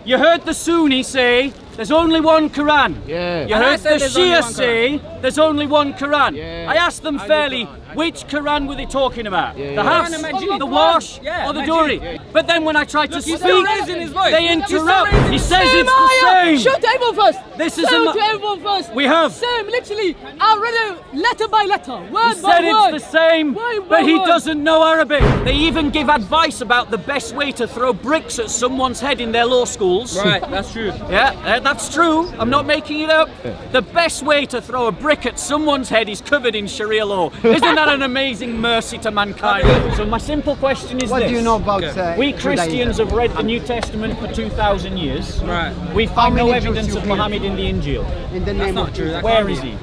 You heard the Sunni say there's only one Quran. Yeah. You heard the Shia say there's only one Quran. Yeah. I asked them fairly, which Quran were they talking about? The Hafs, the Wash, or the Duri? Yeah. But then when I tried to speak, they interrupt. He says it's the same. Show to everyone first. This is to everyone first. We have. Same, literally. I read it letter by letter, word by word. He said it's the same, but he doesn't know Arabic. They even give advice about the best way to throw bricks at someone's head in their law schools. Right, that's true. Yeah, that's true. I'm not making it up. The best way to throw a brick at someone's head is covered in Sharia law. Isn't that an amazing mercy to mankind? So my simple question is what this. Do you know about we Christians have read the New Testament for 2,000 years. Right. We find no evidence of Muhammad in the Injil. In the name of true. Where is he?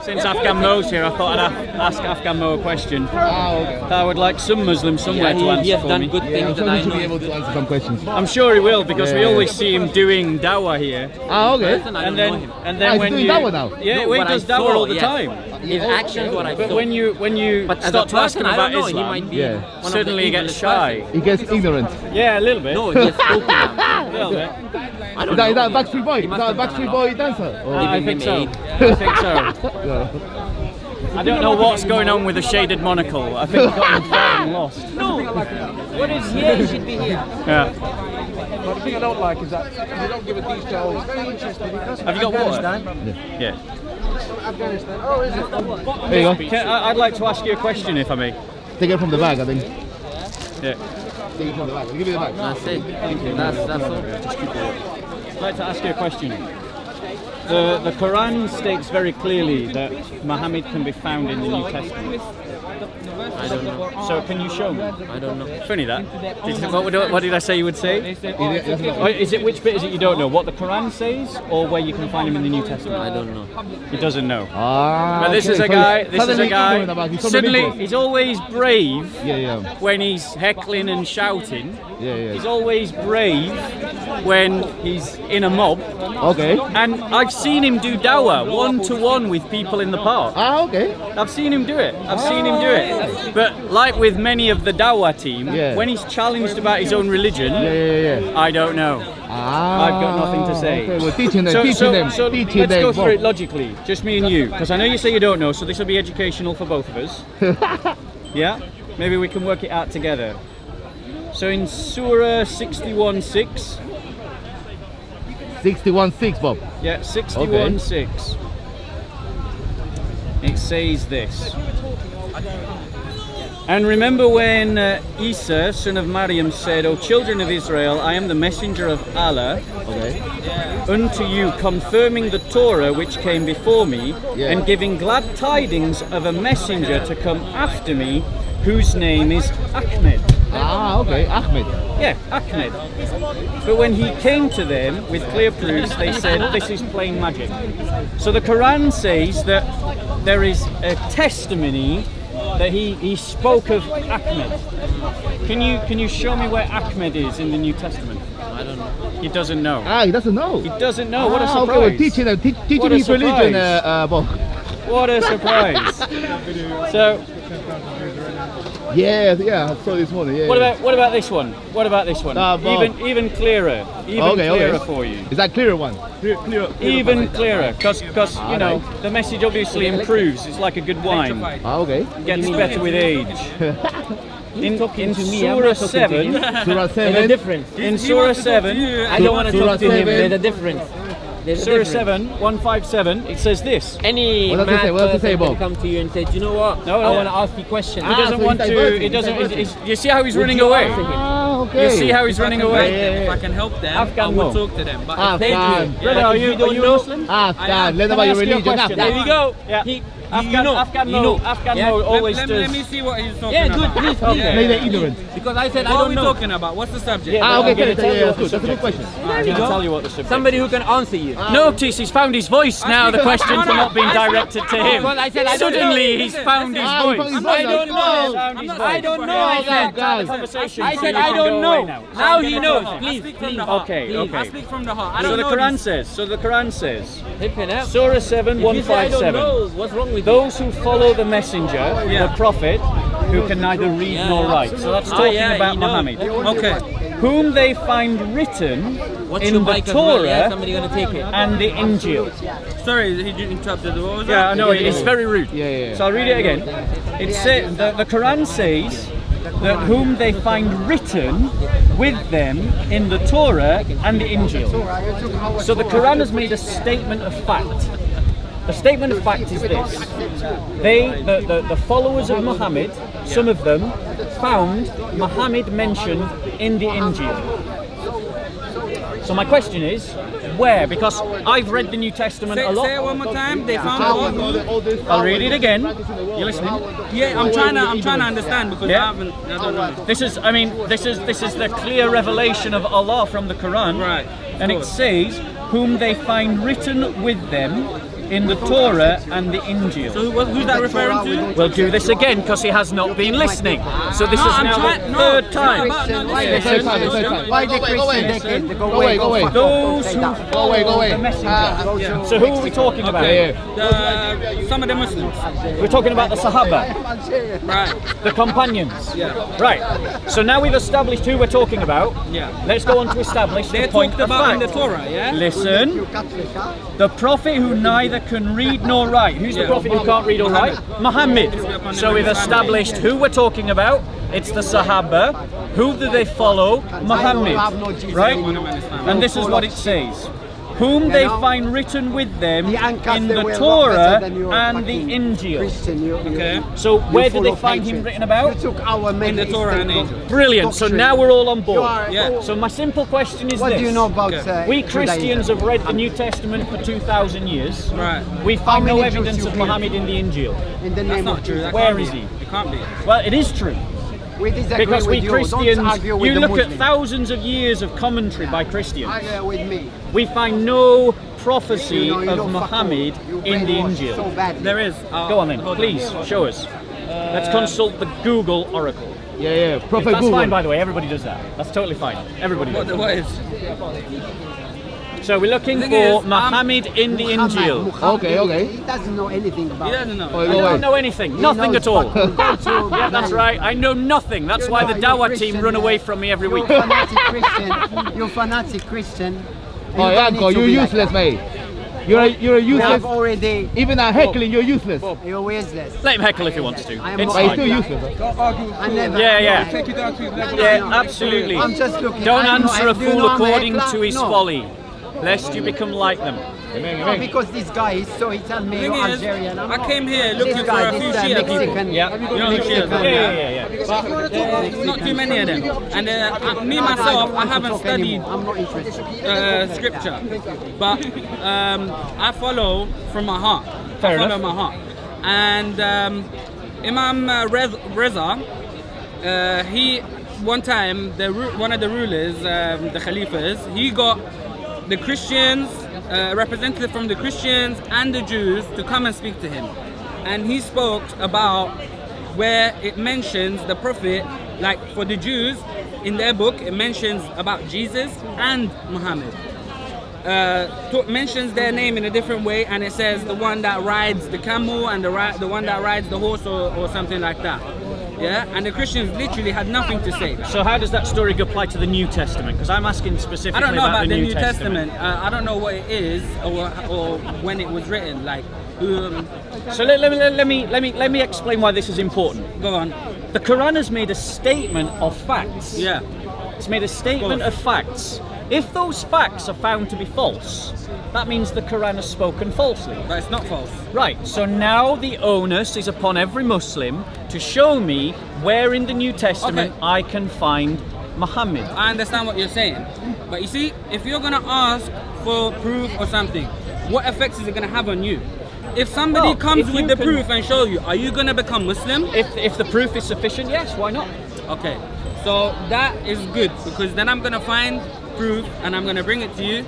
Since Afghan Mo's here, I thought I'd ask Afghan Mo a question. I would like some Muslim somewhere to answer he has for done me. good things that I know. be able to answer some questions. I'm sure he will, because we always see him doing dawah here. Okay. And then when he's you doing dawah now? yeah, No, he what does I dawah saw, all the yes. time. His actions, what I But saw. when you But as start a to ask him person, I about don't know. He Islam, might be one of the suddenly he gets English shy. person. He gets ignorant. Yeah, a little bit. No, he's spoken now. A little bit. I don't Is know. that Backstreet Boy? He Is must that have done Backstreet a lot. Boy dancer? I think so. I think so. I don't know what's going on with the shaded monocle. I think I got him far and lost. No. What is here? He should be here. Yeah. But the thing I don't like is that you don't give a detail. It's very interesting because Have you got water? Afghanistan. Yeah. Afghanistan. Oh, is it? There you go. I'd like to ask you a question, if I may. Take it from the bag, I think. Yeah. Take it from the bag. Give me the bag. That's it. That's all. I'd like to ask you a question. The Quran states very clearly that Muhammad can be found in the New Testament. I don't know. So can you show me? I don't know. Funny that. What did I say you would say? Is it which bit is it you don't know? What the Quran says, or where you can find him in the New Testament? I don't know. He doesn't know. Ah, But this okay. is a So guy. he's This is a suddenly guy. ignorant about it. He's Suddenly, ignorant. he's always brave Yeah. when he's heckling and shouting. Yeah. He's always brave when he's in a mob. Okay. And I've seen him do dawah one-to-one with people in the park. Ah, okay. I've seen him do it. But like with many of the dawah team, Yeah. when he's challenged about his own religion, Yeah. I don't know. Ah, I've got nothing to say. Okay, we're teaching them, So teaching them. let's go through it logically, just me and you, because I know you say you don't know, so this will be educational for both of us. Yeah? Maybe we can work it out together. So in Surah 61:6, 61:6, Bob. yeah, 61:6, it says this. And remember when Isa, son of Maryam, said, O children of Israel, I am the messenger of Allah Okay. unto you, confirming the Torah which came before me, Yeah. and giving glad tidings of a messenger to come after me, whose name is Ahmed. Ah, okay. Ahmed. Yeah, Ahmed. But when he came to them with clear proofs, they said, this is plain magic. So the Quran says that there is a testimony that he spoke of Ahmed. Can you show me where Ahmed is in the New Testament? I don't know. He doesn't know. Ah, he doesn't know. He doesn't know. What a Okay, surprise. we're teaching them, teaching What a his religion, surprise. Bob. What a surprise. So Yeah, I saw this morning. Yeah. what about this one? What about this one? Bob. Even clearer. Even clearer for you. Is that clearer one? Clear. Even clearer, because you know the message obviously improves. It's like a good wine. Ah, okay. Gets better with age. In Surah 7, Surah 7. difference. in Surah 7, I don't want to Surah talk to him. 7. There's a difference. There's a Surah difference. 7, 157, it says this. Any What does it say? mad What does it say, person can Bob? come to you and say, do you know what? No, I no. want to ask you questions. He doesn't so want he's to. diverting, He he's doesn't. diverting. You see how he's Would running you away? answer him? Ah, okay. You see how he's running away? If I can help them, Afghan I will Mo. talk to them. But Ah, if they Afghan. do, Brother, are you Muslim? Afghan. Learn Can I about your ask you a religion. question? Afghan. There we go. Yeah. You know. Afghan You know. Mo always let does. me see what he's talking Yeah, about. good. Please, Okay. Maybe they're ignorant. Because I said I What are don't we know. talking about? What's the subject? Yeah, Ah, I'm okay. gonna tell you Yeah, what that's the good. That's a good subject question. is. I'm gonna tell you what the subject. Somebody who can answer you. Notice he's found his voice now. The questions are not being directed to him. Because I said I don't know. Suddenly he's found his Ah, he voice. found his I don't know. Found his I voice. don't know. I said. Guys. Conversation, I so said you I can don't go know. away now. Now he knows. I Please, speak from please. the heart. Okay, I okay. speak from the heart. I So don't the know Quran these. says. So the Quran says. Flipping out. Surah 7, If you say I don't 157. know, what's wrong with you? Those who follow the messenger, the prophet, who can neither read nor write. So that's talking about Muhammad. Okay. whom they find written What's in your the mic as well, yeah? Torah Somebody gonna take it. and the Injil. Sorry, he interrupted. What was Yeah, I that? know, it's very rude. Yeah. So I'll read it again. It says, the Quran says that whom they find written with them in the Torah and the Injil. So the Quran has made a statement of fact. The statement of fact is this. The followers of Muhammad, some of them, found Muhammad mentioned in the Injil. So my question is, where? Because I've read the New Testament a lot. Say it one more time. They found what? I'll read it again. You listening? Yeah, I'm trying to understand because Yeah. I don't know. This is the clear revelation of Allah from the Quran. Right. And it says, whom they find written with them in the Torah and the Injil. So who's that referring to? We'll do this again because he has not been listening. So this No, is I'm now trying- the no, third no, time. about- no, Why listen. the third time? Why the Christian? Listen. Go away. Those who follow go away. the messenger. So who are we talking about? Some of the Muslims. We're talking about the Sahaba, Right. the companions. Yeah. Right. So now we've established who we're talking about. Yeah. Let's go on to establish They're the point talked of about in fact. the Torah, yeah? Listen, the prophet who neither can read nor write. Who's the Yeah. prophet who can't read or write? Muhammad. So we've established who we're talking about. It's the Sahaba. Who do they follow? Muhammad. Right? And this is what it says. Whom they find written with them in the Torah and the Injil. Okay. So where did they find him written about? In the Torah and Injil. Brilliant. So now we're all on board. Yeah. So my simple question is What this. do you know about We Judaism? Christians have read the New Testament for 2,000 years. Right. We find no many Jews evidence you of kill? Muhammad in the Injil. In the That's name not of true. Jesus. That Where can't is be. he? It can't be. Well, it is true. We disagree Because we with you. Christians, Don't argue with you the look at Muslim. thousands of years of commentary by Christians. Argue with me. We find no prophecy You know, of Muhammad you in the brainwash Injil. So badly. There is. Go on then, please, show us. Let's consult the Google Oracle. Yeah. Prophet That's Google. fine, by the way, everybody does that. That's totally fine. Everybody does. What is? So we're looking Thing for is, Muhammad in the Injil. Muhammad, Okay. He doesn't know anything about He doesn't know. Oh, I go don't away. know anything, nothing knows at all. fucking go to Yeah, that's right. I know nothing. That's why the You're Dawah Christian, team run yeah. away from me every You're week. a fanatic Christian. You're a fanatic Christian. Oh, yeah, don't go. need to You're be like useless, that. mate. You're a You useless. have already. Even at heckling, you're useless. You're useless. Let him heckle if he wants to. I am It's But he's not- still fine. useless. I never. Yeah. Take you down to his level. Yeah, absolutely. I'm just looking. Don't I know- answer a do you fool know I'm according heckler? to his No. folly, lest you become like them. No, because this guy is so he tell me Thing you're is, Algerian. I'm I not. came here looking This for guy, a few this Shia people. Mexican. Yeah. You know who Shias are, Yeah. Not too many of them. And me myself, I haven't studied I'm not interested. scripture, but I follow from my heart. Fair I follow enough. my heart. And Imam Reza, he one time one of the rulers, the Khalifas, he got the Christians, representative from the Christians and the Jews to come and speak to him, and he spoke about where it mentions the prophet, like for the Jews in their book it mentions about Jesus and Muhammad. Mentions their name in a different way, and it says the one that rides the camel and the one that rides the horse or something like that. Yeah, and the Christians literally had nothing to say. So how does that story apply to the New Testament? Because I'm asking specifically I don't know about the the New New Testament. I don't know what it is or when it was written. Like, So let me explain why this is important. go on. The Quran has made a statement of facts. Yeah. It's made a statement of facts. If those facts are found to be false, that means the Quran has spoken falsely. But it's not false. Right, so now the onus is upon every Muslim to show me where in the New Testament Okay. I can find Muhammad. I understand what you're saying. But you see, if you're going to ask for proof or something, what effects is it going to have on you? If somebody Well, comes if with you the can- proof and show you, are you going to become Muslim? If the proof is sufficient, yes, why not? Okay, so that is good because then I'm gonna find proof and I'm gonna bring it to you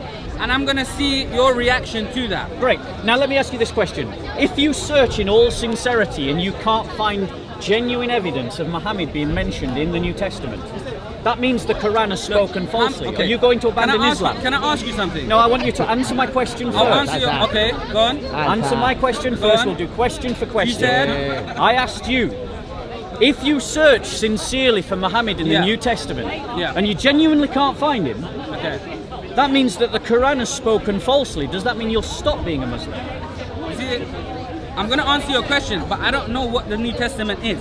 and I'm gonna see your reaction to that. Great. Now let me ask you this question. If you search in all sincerity and you can't find genuine evidence of Muhammad being mentioned in the New Testament, that means the Quran has spoken falsely. Okay. Are you going to abandon can I ask Islam? You, can I ask you something? No, I want you to answer my question I'll first. answer you. Okay, go on. Answer my question Go first. on. We'll do question for question. said- I asked you, If you search sincerely for Muhammad in the Yeah. New Testament, Yeah. and you genuinely can't find him, Okay. that means that the Quran has spoken falsely. Does that mean you'll stop being a Muslim? You see, I'm gonna answer your question, but I don't know what the New Testament is.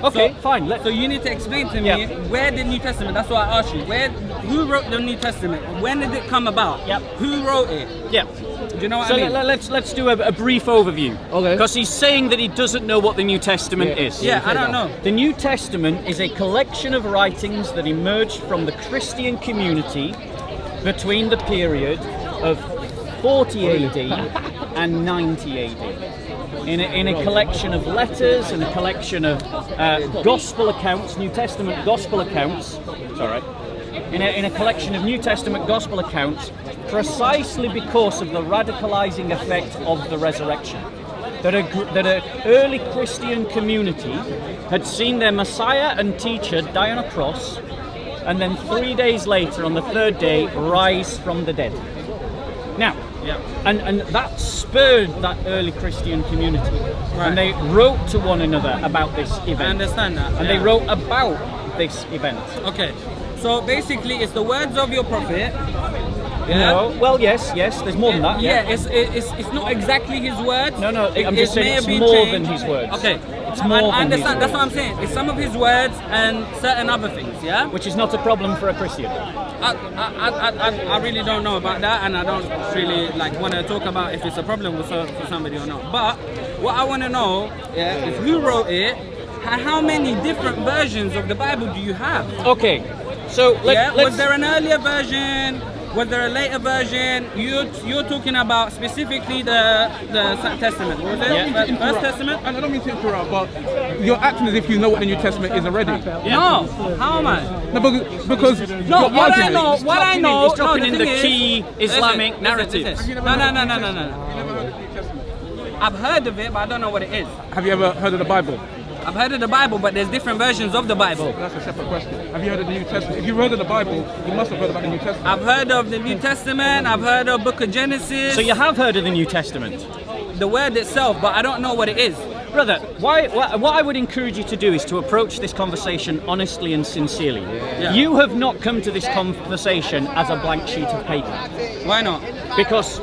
Okay, fine. So you need to explain to me Yeah. where the New Testament. That's why I asked you. Who wrote the New Testament? When did it come about? Yep. Who wrote it? Yeah. Do you know what So I mean? let's do a brief overview. Okay. Because he's saying that he doesn't know what the New Testament is. Yeah, I don't know. The New Testament is a collection of writings that emerged from the Christian community between the period of 40 AD and 90 AD. In a collection of letters and a collection of gospel accounts, New Testament gospel accounts. Sorry. In a collection of New Testament gospel accounts, precisely because of the radicalizing effect of the resurrection. That an early Christian community had seen their Messiah and teacher die on a cross, and then 3 days later, on the third day, rise from the dead. Now, and that spurred that early Christian community, and they wrote to one another about this event. I understand that. And they wrote about this event. Okay. So basically, it's the words of your prophet. Yeah. No, well, yes, there's more than that. Yeah, it's not exactly his words. No, I'm just may saying have it's been more changed. than his words. Okay. It's more I than his understand. That's words. what I'm saying. It's some of his words and certain other things. Yeah. Which is not a problem for a Christian. I really don't know about that, and I don't really want to talk about if it's a problem for somebody or not. But what I want to know is who wrote it, and how many different versions of the Bible do you have? Okay, so let's... Was there an earlier version? Was there a later version? You're talking about specifically the Testament, was it? Yeah. First Testament? And I don't mean to interrupt, but you're acting as if you know what the New Testament is already. No. How am I? No, because No, you're what I arguing. know, He's dropping no, in the the thing key is, Islamic listen, narratives. listen. No. You never heard of the New Testament? I've heard of it, but I don't know what it is. Have you ever heard of the Bible? I've heard of the Bible, but there's different versions of the Bible. That's a separate question. Have you heard of the New Testament? If you've heard of the Bible, you must have heard about the New Testament. I've heard of the New Testament, I've heard of Book of Genesis, So you have heard of the New Testament? the word itself, but I don't know what it is. Brother, what I would encourage you to do is to approach this conversation honestly and sincerely. Yeah. You have not come to this conversation as a blank sheet of paper. Why not? Because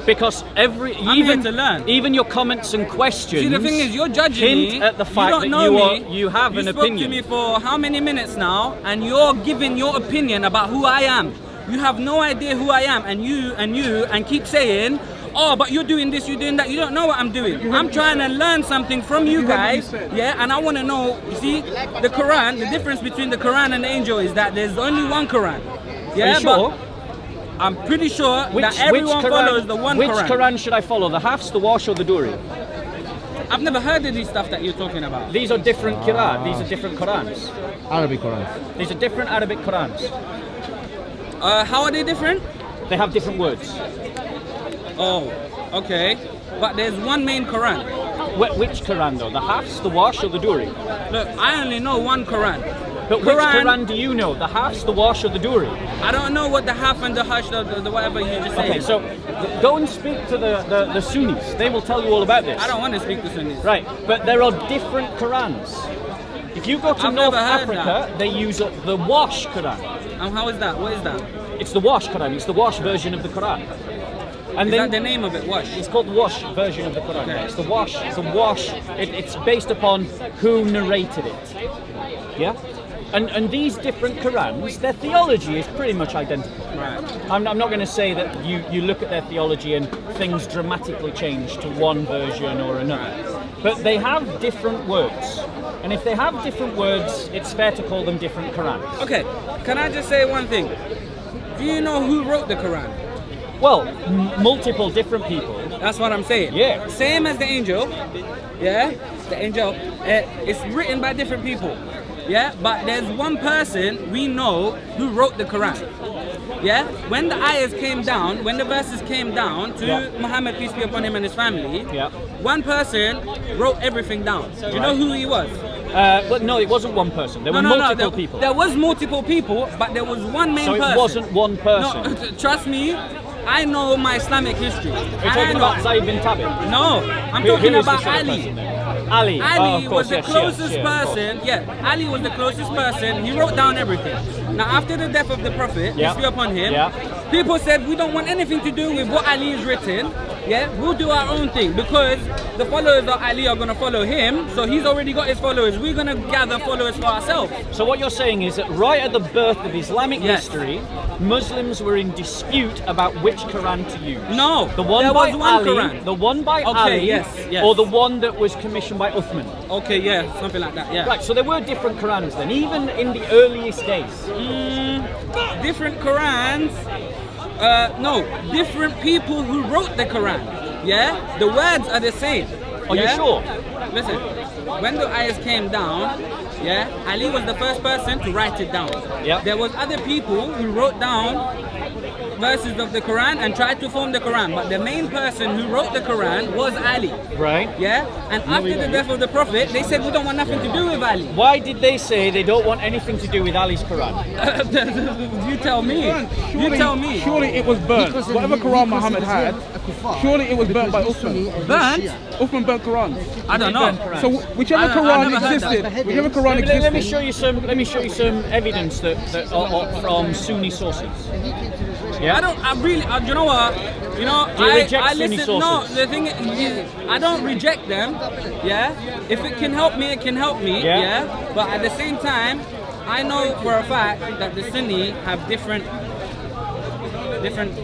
I'm here to learn. even your comments and questions See, the thing is, you're judging hint me. at the fact you that don't know you have an You spoke opinion. to me for how many minutes now, and you're giving your opinion about who I am. You have no idea who I am, and keep saying, oh, but you're doing this, you're doing that. You don't know what I'm doing. I'm trying to learn something from you guys, yeah, and I want to know, you see, the Quran, the difference between the Quran and the angel is that there's only one Quran. Yeah, Are you sure? but I'm pretty sure that everyone follows the one Which Quran. Quran should I follow? The Hafs, the Wash, or the Duri? I've never heard of these stuff that you're talking about. These are different Quran. These are different Qurans. Arabic Quran. These are different Arabic Qurans. How are they different? They have different words. Oh, okay. But there's one main Quran. Which Quran though? The Hafs, the Wash, or the Duri? Look, I only know one Quran. But which Quran do you know? The Hafs, the Wash, or the Duri? I don't know what the half and the hush, the whatever you just said. Okay, so go and speak to the Sunnis. They will tell you all about this. I don't want to speak to Sunnis. Right, but there are different Qurans. If you go to I've North never heard Africa, they use the Wash Quran. How is that? What is that? It's the Wash Quran. It's the Wash version of the Quran. And Is then that the name of it? Wash. it's called the Wash version of the Quran. Okay. It's the Wash. It's the Wash. It's based upon who narrated it. Yeah. And these different Qurans, their theology is pretty much identical. Right. I'm not going to say that you look at their theology and things dramatically change to one version or another. But they have different words. And if they have different words, it's fair to call them different Qurans. Okay, can I just say one thing? Do you know who wrote the Quran? Well, multiple different people. That's what I'm saying. Yeah. Same as the angel. Yeah? The angel. It's written by different people. Yeah? But there's one person we know who wrote the Quran. Yeah? When the ayahs came down, when the verses came down to Muhammad, peace be upon him, and his family, one person wrote everything down. Do you know who he was? But no, it wasn't one person. There were multiple people. There was multiple people, but there was one main So person. it wasn't one person. No, trust me, I know my Islamic history. You're talking about Zayd bin Thabit. No, I'm Who talking is about this other Ali. person then? Ali. Ali Of was course, the yes, closest of course. person. Yeah, Ali was the closest person. He wrote down everything. Now, after the death of the Prophet, Yeah. peace be upon him, Yeah. people said we don't want anything to do with what Ali has written. Yeah, we'll do our own thing because the followers of Ali are gonna follow him. So he's already got his followers. We're gonna gather followers for ourselves. So what you're saying is that right at the birth of Islamic Yes. history, Muslims were in dispute about which Quran to use. No, the one there by was one Ali, Quran. the one by Okay, Ali, yes, yes. or the one that was commissioned by Uthman. Okay, yeah, something like that. Yeah. Right, so there were different Qurans then, even in the earliest days. Different Qurans. No, different people who wrote the Quran. Yeah, the words are the same. Are you yeah? sure? Listen, when the ayahs came down, yeah, Ali was the first person to write it down. Yeah. There was other people who wrote down verses of the Quran and tried to form the Quran, but the main person who wrote the Quran was Ali. Right. Yeah, and after the death of the Prophet, they said we don't want nothing to do with Ali. Why did they say they don't want anything to do with Ali's Quran? You tell me. You tell me. Surely it was burnt. Whatever Quran Muhammad had, surely it was burnt by Uthman. Burnt? Uthman burnt Quran. I don't know. So whichever I Quran never heard existed, that. whichever Quran Let me existed. show you some. Let me show you some evidence that from Sunni sources. Yeah. You know what? You know, Do you reject I Sunni listen. No, sources? the thing is, I don't reject them. Yeah, if it can help me, it can help me. Yeah. Yeah, but at the same time, I know for a fact that the Sunni have different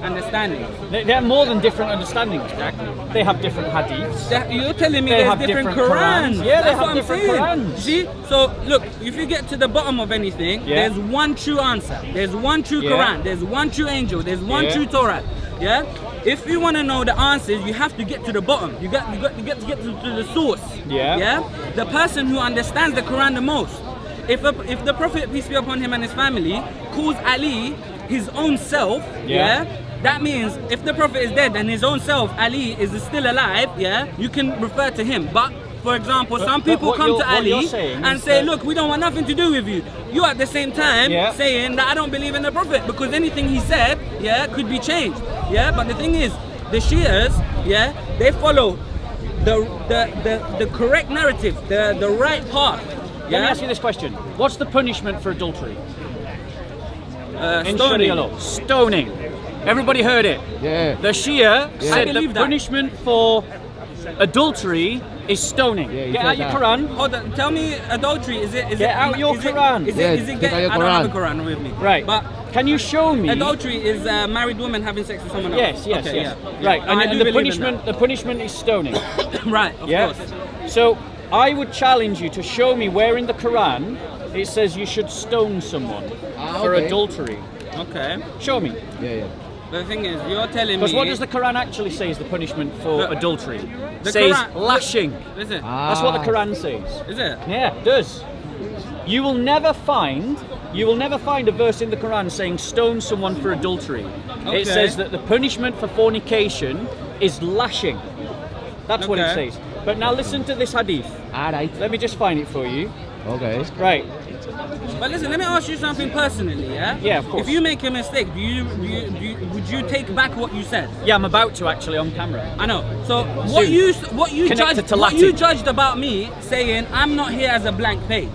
understandings. They have more than different understandings, Jack. They have different hadiths. You're telling me They there's have different different Qurans. Qurans. Yeah, they That's have what I'm different saying. Qurans. See, so look, if you get to the bottom of anything, Yeah. there's one true answer. There's one true Yeah. Quran. There's one true angel. There's one Yeah. true Torah. Yeah. If you want to know the answers, you have to get to the bottom. You got to get to the source. Yeah. Yeah. The person who understands the Quran the most. If the Prophet, peace be upon him and his family, calls Ali his own self, Yeah. that means if the Prophet is dead and his own self, Ali, is still alive, yeah, you can refer to him. But for example, some people what come you're- to what Ali you're saying and is say, that- look, we don't want nothing to do with you. You at the same time Yeah. saying that I don't believe in the Prophet because anything he said, yeah, could be changed. Yeah, but the thing is, the Shias, yeah, they follow the correct narrative, the right path. Let me Yeah, ask you this question: what's the punishment for adultery in stoning. Sharia law? Stoning. Everybody heard it. Yeah. The Shia I said the believe that. punishment for adultery is stoning. Yeah, he Get said out your that. Quran. Hold on, tell me adultery. Is it? Get out your Quran. Is Yeah, it? Is it? take out your I don't have a Quran. Quran with me. Right. But Can you show me? adultery is a married woman having sex with someone else. Yes, yes, Okay, yes. yeah. Right, No, I and do the believe in punishment, the punishment is stoning. that. Right. Of Yeah. course. So I would challenge you to show me where in the Quran it says you should stone someone for okay. adultery. Okay. Show me. Yeah, yeah. The thing is, you're telling me. Because what does the Quran actually say is the punishment for Look, adultery? the It says Quran- lashing. Listen. That's what the Quran says. Is it? Yeah, it does. You will never find a verse in the Quran saying stone someone for adultery. Okay. It says that the punishment for fornication is lashing. That's what it Okay. says. But now listen to this hadith. Alright. Let me just find it for you. Okay. Right. But listen, let me ask you something personally, yeah? Yeah, of course. If you make a mistake, would you take back what you said? Yeah, I'm about to actually on camera. I know. So Soon. what you Connected to what you Latin. judged about me saying I'm not here as a blank page.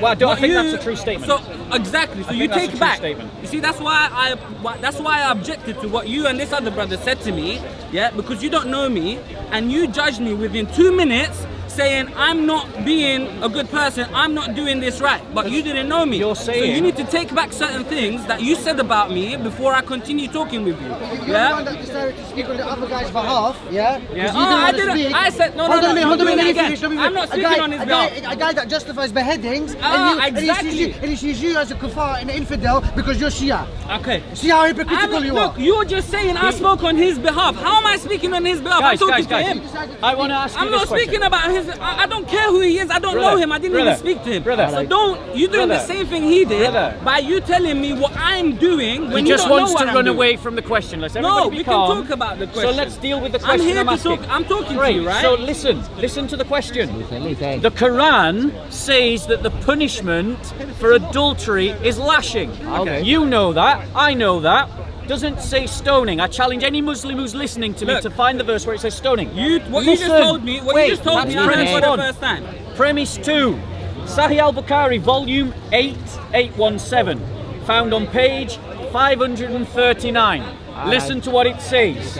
Well, I What think you- that's a true statement. So exactly. So I you think that's a take true back. statement. You see, that's why I objected to what you and this other brother said to me. Yeah, because you don't know me and you judged me within 2 minutes, saying I'm not being a good person. I'm not doing this right. But you didn't know me. You're So saying- you need to take back certain things that you said about me before I continue talking with you. You're the Yeah. one that decided to speak on the other guy's behalf, yeah? 'Cause Yeah. you Oh, didn't I want to didn't. speak. I said no, Hold no, on a no. minute, hold on a you're minute, doing let me it finish, let me again. I'm finish. not speaking on his behalf. A guy that justifies beheadings, Ah, and exactly. he sees you as a kuffar and an infidel because you're Shia. Okay. See how hypocritical you are? Look, you're just saying I spoke on his behalf. How am I speaking on his behalf? I'm talking to him. I want to ask you I'm this not question. speaking about his. I don't care who he is. I don't know Brother, him. I didn't brother, even speak to him. brother. So don't. You're doing the Brother, same thing he did brother. by you telling me what I'm doing when He you just don't know wants what to I'm run doing. away from the question. Let's everybody No, be we can calm. talk about the So question. let's deal with the I'm question here I'm to asking. talk. I'm talking Great. to you, right? So listen to the question. Listen. The Quran says that the punishment for adultery is lashing. Okay. You know that. I know that. doesn't say stoning. I challenge any Muslim who's listening to me Look. to find the verse where it says stoning. What you just told me, I heard for the first time. Premise 2. Sahih al-Bukhari, volume 8, 817. Found on page 539. Listen to what it says.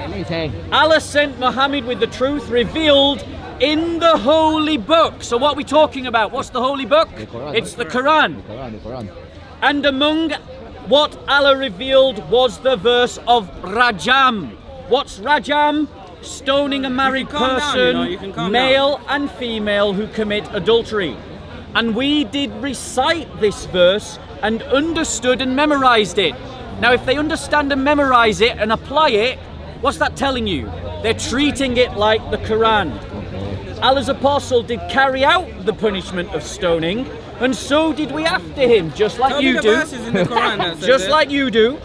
Allah sent Muhammad with the truth revealed in the holy book. So what are we talking about? What's the holy book? It's the Quran. And among what Allah revealed was the verse of Rajam. What's Rajam? Stoning a married person, male and female, who commit adultery. And we did recite this verse and understood and memorized it. Now, if they understand and memorize it and apply it, what's that telling you? They're treating it like the Quran. Allah's apostle did carry out the punishment of stoning, and so did we after him, just like you do. Verses in the Quran that says Just it. like you do.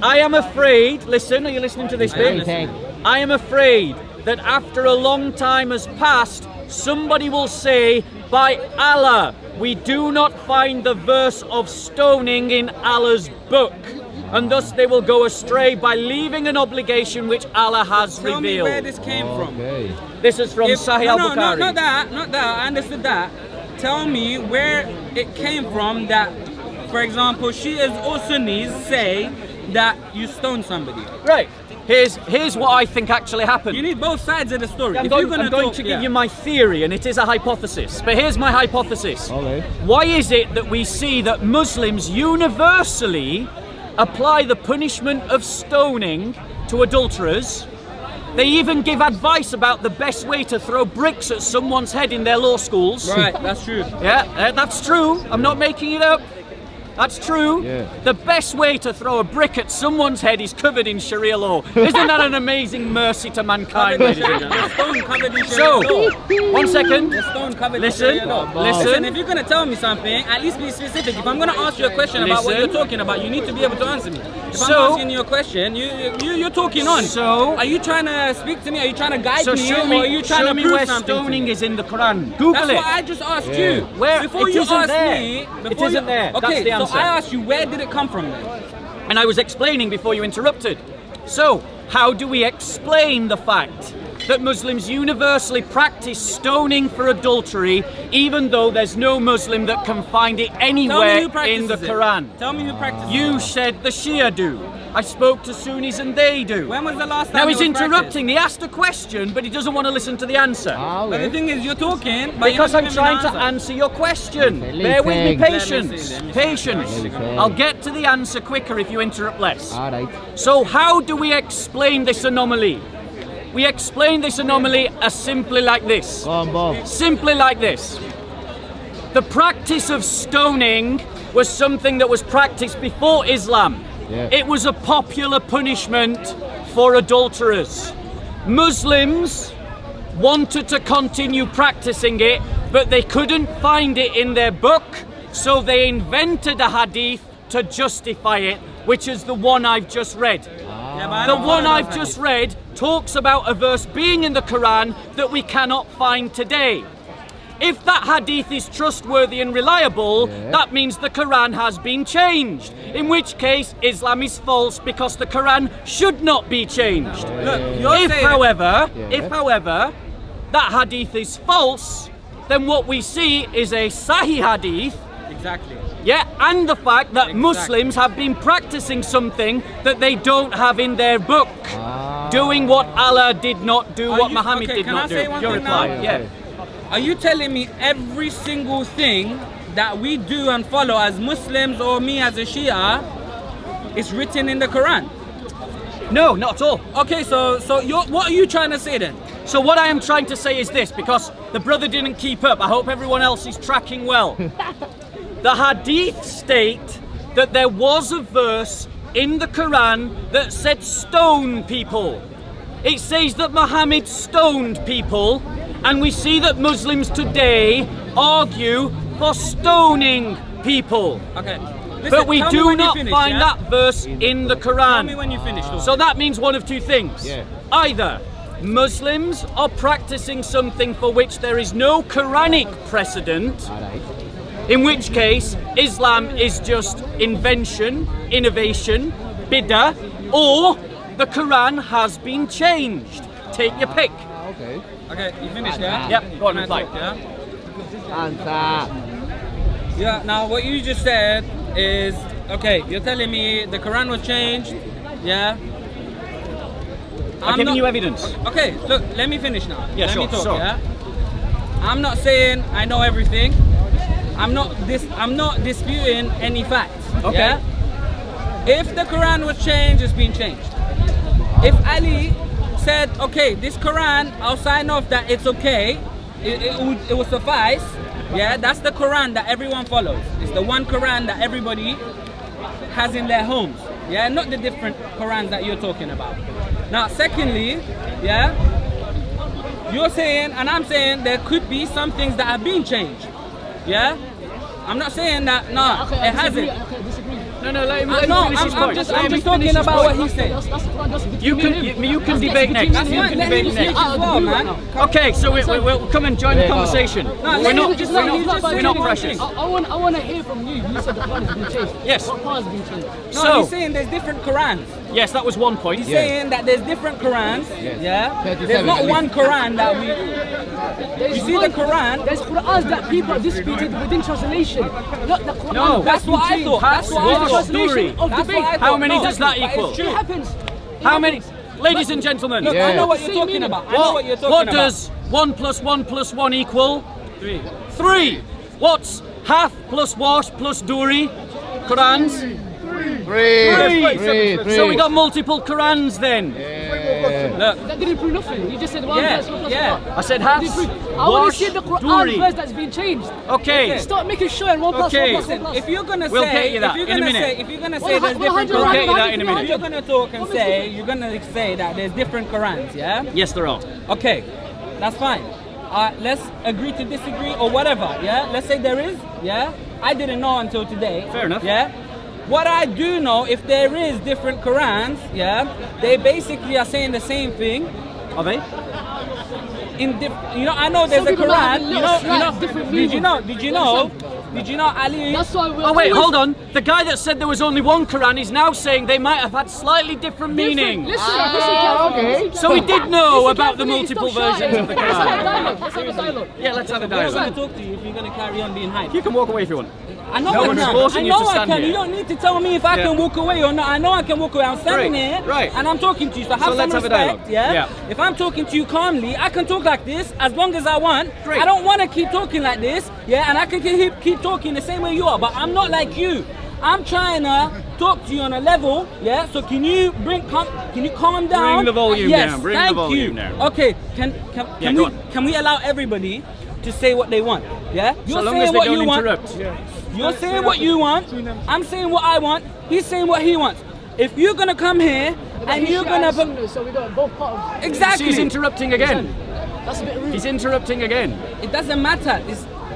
I am afraid, listen, are you listening to this bit? I am afraid that after a long time has passed, somebody will say, by Allah, we do not find the verse of stoning in Allah's book. And thus they will go astray by leaving an obligation which Allah has Tell me revealed. where this came from. This is from Sahih al-Bukhari. Not that. I understood that. Tell me where it came from that, for example, Shias or Sunnis say that you stoned somebody. Right. Here's what I think actually happened. You need both sides of the story. I'm going to give you my theory, and it is a hypothesis. But here's my hypothesis. Okay. Why is it that we see that Muslims universally apply the punishment of stoning to adulterers? They even give advice about the best way to throw bricks at someone's head in their law schools. Right, that's true. Yeah, that's true. I'm not making it up. That's true. Yeah. The best way to throw a brick at someone's head is covered in Sharia law. Isn't that an amazing mercy to mankind, ladies and gentlemen? The stone covered in Sharia So, law. 1 second. The stone covered Listen, in Sharia law. listen. If you're going to tell me something, at least be specific. If I'm going to ask you a question about what Listen. you're talking about, you need to be able to answer me. If So- I'm asking you a question, you're talking on. So- are you trying to speak to me? Are you trying to guide So me? show or are me, you trying show to me prove where something to stoning me? is in the Quran. Google That's it. what I just asked you. Where? Before It you isn't asked there. me, It before isn't you, there. That's Okay, the so answer. I asked you, where did it come from then? And I was explaining before you interrupted. So, how do we explain the fact that Muslims universally practice stoning for adultery, even though there's no Muslim that can find it Tell me anywhere who practices in the it. Quran? Tell me who practices You it. said the Shia do. I spoke to Sunnis and they do. When was the last time Now it he's was interrupting. He asked a question, but he doesn't want to listen to the answer. But the thing is, you're talking, but Because you're I'm not giving me trying an to answer your question. Okay, Bear with me, listen. patience. Let me see. Patience. Listen. I'll get to the answer quicker if you interrupt less. Alright. So how do we explain this anomaly? We explain this anomaly as simply like this. Go on, Bob. Simply like this. The practice of stoning was something that was practiced before Islam. Yeah. It was a popular punishment for adulterers. Muslims wanted to continue practicing it, but they couldn't find it in their book, so they invented a hadith to justify it, which is the one I've just read. Yeah, but I The don't one follow I've that just read talks about a verse being in the Quran that we cannot find today. If that hadith is trustworthy and reliable, that means the Quran has been changed. In which case, Islam is false because the Quran should not be changed. Look, you're If, saying however, that hadith is false, then what we see is a Sahih hadith. Exactly. Yeah, and the fact that Muslims have been practicing something that they don't have in their book. Doing what Allah did not do, what Muhammad did can not I do. say one Your thing reply, now? yeah. Are you telling me every single thing that we do and follow as Muslims or me as a Shia is written in the Quran? No, not at all. Okay, so what are you trying to say then? So what I am trying to say is this, because the brother didn't keep up. I hope everyone else is tracking well. The hadith state that there was a verse in the Quran that said stone people. It says that Muhammad stoned people, and we see that Muslims today argue for stoning people. Okay. Listen, But we tell me do when you not finish, find yeah? that verse in the Tell me Quran. when you finish. So that means one of two things. Yeah. Either Muslims are practicing something for which there is no Quranic precedent, Alright. in which case Islam is just invention, innovation, bid'ah, or the Quran has been changed. Take your pick. Okay. Okay, you finished, yeah? Yep, go on, Can I reply. talk, yeah? Answer. Yeah, now what you just said is, okay, you're telling me the Quran was changed, yeah? I'm giving you evidence. Okay, look, let me finish now. Yeah, let sure, me talk, sure. yeah? I'm not saying I know everything. I'm not disputing any facts. Okay. Yeah? If the Quran was changed, it's been changed. If Ali said, okay, this Quran, I'll sign off that it's okay, it will suffice. Yeah, that's the Quran that everyone follows. It's the one Quran that everybody has in their homes. Yeah, not the different Qurans that you're talking about. Now, secondly, yeah, you're saying and I'm saying there could be some things that have been changed. Yeah, I'm not saying that. No, it hasn't. Okay, disagree. No, let him No, finish his point. I'm just Let him talking finish his about what point. he's saying. That's the Quran, that's between You me can and him. you can That's debate between next. me You and can him. debate Let him next. speak as well, man. Okay, so we'll come and join the conversation. No, We're let not him just- let him just we're say not one precious. thing. I want to hear from you. You said the Quran has been changed. Yes. What part has been changed? No, So- he's saying there's different Qurans. Yes, that was one point. He's saying that there's different Qurans. Yeah, 37 there's not at one Quran that we. There's You see the Quran? There's Qurans that people are disputed within translation. Not the Quran. No, That's what I thought. That's what I What's thought. story? Of That's debate. what I How thought. many No, does that but it's equal? true. It happens. It How many? happens. Ladies and gentlemen, Look, I know what you're Same talking meaning. about. I know what you're talking what about. does 1 + 1 + 1 equal? 3. 3. What's half plus wash plus duri? Qurans? Three. So we got multiple Qurans then. Look, That didn't prove nothing. You just said one Yeah, verse, one plus yeah. one. I said That half didn't prove. I want wash to see the Quran duri. verse that's been changed. Okay. Start making sure and one plus Okay. one plus one listen, plus. if you're gonna We'll say, get you that if you're in a gonna minute. say, if you're gonna Well, say there's well, different 100, We'll Qurans, get you that in a minute. if you're gonna talk and say, you're gonna say that there's different Qurans, yeah? Yes, there are. Okay, that's fine. Let's agree to disagree or whatever, yeah? Let's say there is, yeah? I didn't know until today. Fair enough. Yeah? What I do know, if there is different Qurans, yeah, they basically are saying the same thing. Are they? I know there's Some a people might have Quran. a little slight different meaning. Did you know Ali? That's why we're Oh wait, always hold on. The guy that said there was only one Quran is now saying they might have had slightly different meaning. Listen carefully. So he did know Listen about the carefully, multiple stop shouting. versions of the Let's have a Quran. dialogue. Let's have a dialogue. Yeah, let's have a I'm not dialogue. going to talk to you if you're going to carry on being hyped. You can walk away if you want. I know No I one's can. forcing I you know to I stand can. here. You don't need to tell me if I Yeah. can walk away or not. I know I can walk away. I'm standing Right, here right. and I'm talking to you. So have So some let's have a respect. dialogue. Yeah? Yeah. If I'm talking to you calmly, I can talk like this as long as I want. Great. I don't want to keep talking like this. Yeah, and I can keep talking the same way you are. But I'm not like you. I'm trying to talk to you on a level. Yeah. So can you calm down? Bring the volume yes, down, bring the thank volume you. down. Okay. Yeah, go on. Can we allow everybody to say what they want? Yeah. So long as they don't interrupt. You're saying what you want. I'm saying what I want. He's saying what he wants. If you're gonna come here and you're gonna So we got both parts. exactly, He's interrupting again. That's a bit rude. He's interrupting again. it doesn't matter.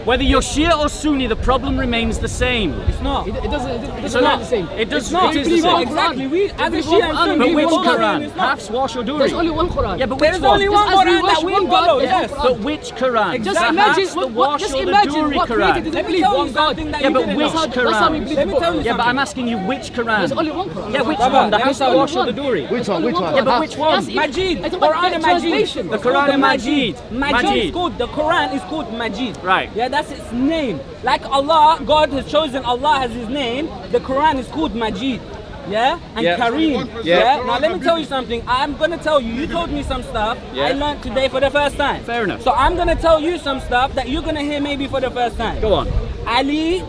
Whether you're Shia or Sunni, the problem remains the same. It's not. It doesn't So matter the same. It does. It's not. It is We the believe same. exactly. We as a believe Shia and one Sunni, But we which both Quran? It's not. Half wash or There's duri? only one Quran. Yeah, but which There's one? only one Just as we Quran that worship we one God, follow. there's Yes. one Quran. But which Quran? Just The imagine half, the what wash just or the imagine duri what created Quran? the Let me belief tell one you God. something that Yeah, you but didn't which know. That's how we Quran? believe Let me the tell book. you Yeah, but I'm something. asking you which Quran? There's only one Quran. Yeah, which Baba, one? The let me half, tell the you wash or the one. duri? Which one? Which one? Yeah, but which one? That's it. Majid, I talk about Quran and translation. Majid. The Quran and Majid. Majid is Majid. called, the Quran is called Majid. Right. Yeah, that's its name. Like Allah, God has chosen Allah as his name. The Quran is called Majid. Yeah? And Yeah. Kareem. Yeah. Now let me tell you something. I'm gonna tell you, you told me some stuff Yeah. I learned today for the first time. Fair enough. So I'm gonna tell you some stuff that you're gonna hear maybe for the first time. Go on. Ali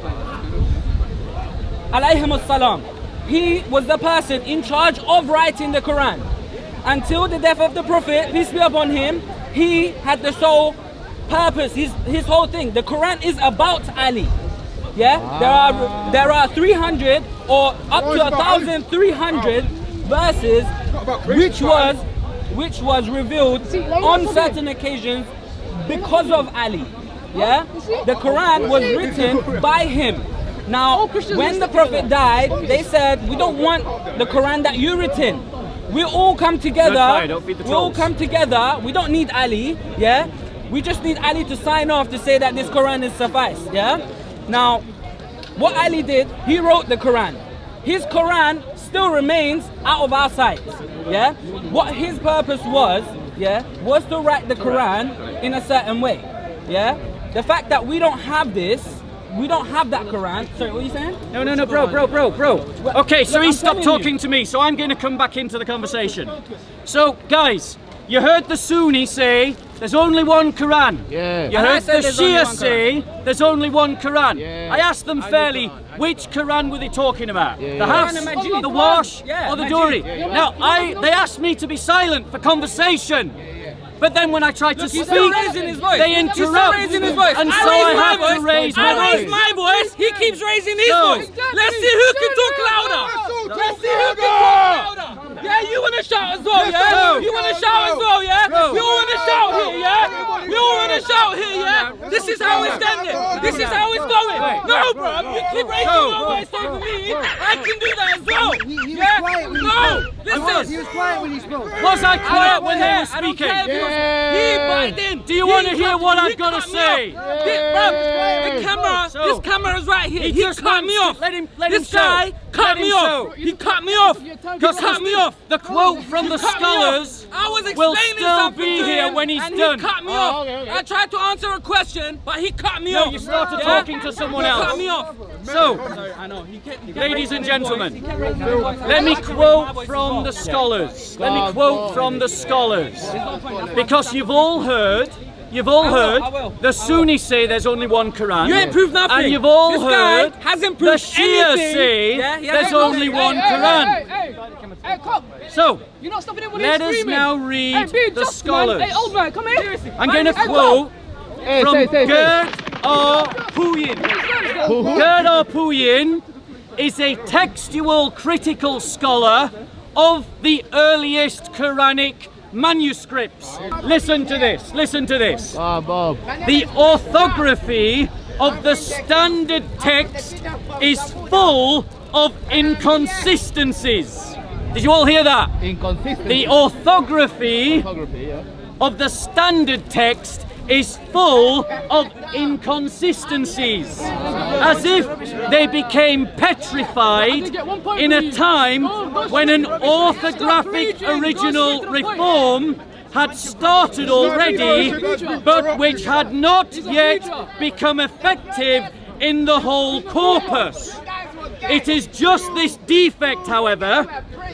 alayhim salam. He was the person in charge of writing the Quran. Until the death of the Prophet, peace be upon him, he had the sole purpose, his whole thing. The Quran is about Ali. Yeah? There are 300 or up to 1,300 verses which was revealed on certain occasions because of Ali. Yeah? The Quran was written by him. Now, when the Prophet died, they said, we don't want the Quran that you written. We all come together. Fire, don't feed the We all trolls. come together. We don't need Ali. Yeah? We just need Ali to sign off to say that this Quran is suffice. Yeah? Now, what Ali did, he wrote the Quran. his Quran still remains out of our sight. Yeah, what his purpose was, was to write the Quran in a certain way. Yeah, the fact that we don't have this. We don't have that Quran. Sorry, what are you saying? No, bro. Okay, so he stopped talking to me, so I'm going to come back into the conversation. So, guys, you heard the Sunni say there's only one Quran. Yeah. You And I heard said the there's only Shia one say there's only one Quran. Yeah. I asked them fairly, which Quran were they talking about? Yeah. The Hafs, Quran and Majid. the Wash, Yeah, or the Majid. Duri? Now, they asked me to be silent for conversation. But then when I tried to He's speak, still raising his voice. they He's still interrupt, raising his voice. and I so I raise my have to voice. raise my I raise voice. my voice. He keeps raising his So- voice. Let's see who can talk louder. Let's see who can talk louder. Yeah, you want to shout as well, yeah? You want to shout as well, yeah? We all want to shout here, yeah? We all want to shout here, yeah? This is how it's standing. This is how it's going. No, bro, you keep raising your voice over me. I can do that as well. He was Yeah? quiet when he No, spoke. He listen. was quiet when he spoke. Was I quiet when they were I don't speaking? care if he was- He bited in. Do you want to hear what I've got to say? So- This camera is right here. He He just cut wants me to- off. let him This show. guy cut Let him me show. off. He cut me off. He cut me off. The quote from the Cut me scholars off. I was will explaining still something be to here him, when he's and done. He cut me Oh, off. okay. I tried to answer a question, but he cut me No, off. you started Yeah? talking to someone He else. cut me off. So, I know. He kept ladies and raising his voice. gentlemen, He kept raising his voice. let me I raised my quote voice from as the well. scholars. Let me quote from the scholars. Because you've all heard the Sunni say there's only one Quran. You ain't proved nothing. And you've all This heard guy hasn't the proved Shia anything. say Yeah, he there's hasn't only proved one anything. Quran. Hey, come. So, You're not stopping him when let he's us screaming. now Hey, read be the just, scholars. Man. Hey, old man, come here. I'm going to Hey, quote Hey, from say. Gerd R. Puyin. Gerd R. Puyin is a textual critical scholar of the earliest Quranic manuscripts. Listen to this. Bob. The orthography of the standard text is full of inconsistencies. Did you all hear that? Inconsistent. The orthography Photography, yeah. of the standard text is full of inconsistencies, as if they became petrified in a time when an orthographic original reform had started already, but which had not yet become effective in the whole corpus. It is just this defect, however,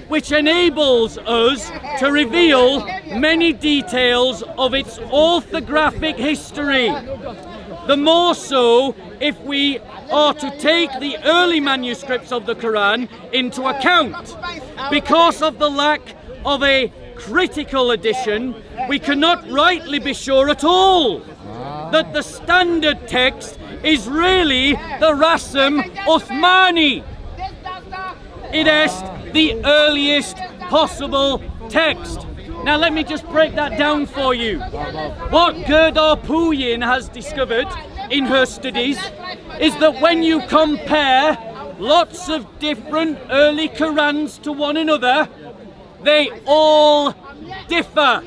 which enables us to reveal many details of its orthographic history. The more so if we are to take the early manuscripts of the Quran into account. Because of the lack of a critical edition, we cannot rightly be sure at all that the standard text is really the Rasm Uthmani. It is the earliest possible text. Now let me just break that down for you. What Gerd R. Puyin has discovered in her studies is that when you compare lots of different early Qurans to one another, they all differ.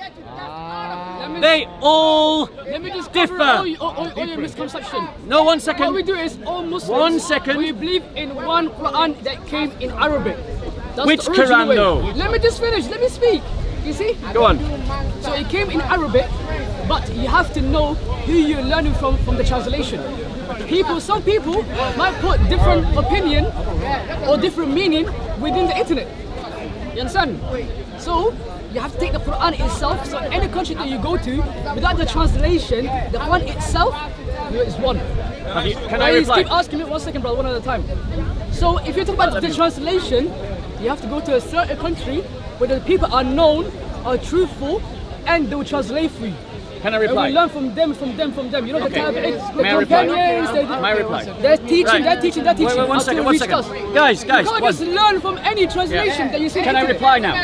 They all Let me just cover differ. all your misconception. No, 1 What we second. do is all Muslims. 1 second. We believe in one Quran that came in Arabic. That's Which the original Quran, way. though? Let me just finish. Let me speak. You see? Go on. So it came in Arabic, but you have to know who you're learning from the translation. Some people might put different opinion or different meaning within the internet. You understand? So you have to take the Quran itself. So any country that you go to, without the translation, the Quran itself is one. Can I Please reply? keep asking me 1 second, brother, one at a time. So if you talk about the translation, you have to go to a certain country where the people are known, are truthful, and they will translate for you. Can I And reply? we learn from them. You know, Okay. the tabi'in, the May I reply? companions, May I reply? they're teaching, Right. they're teaching. Wait, one until second, it 1 reached second. us. Guys, You can't just one. learn from any translation that you see. Can I reply now?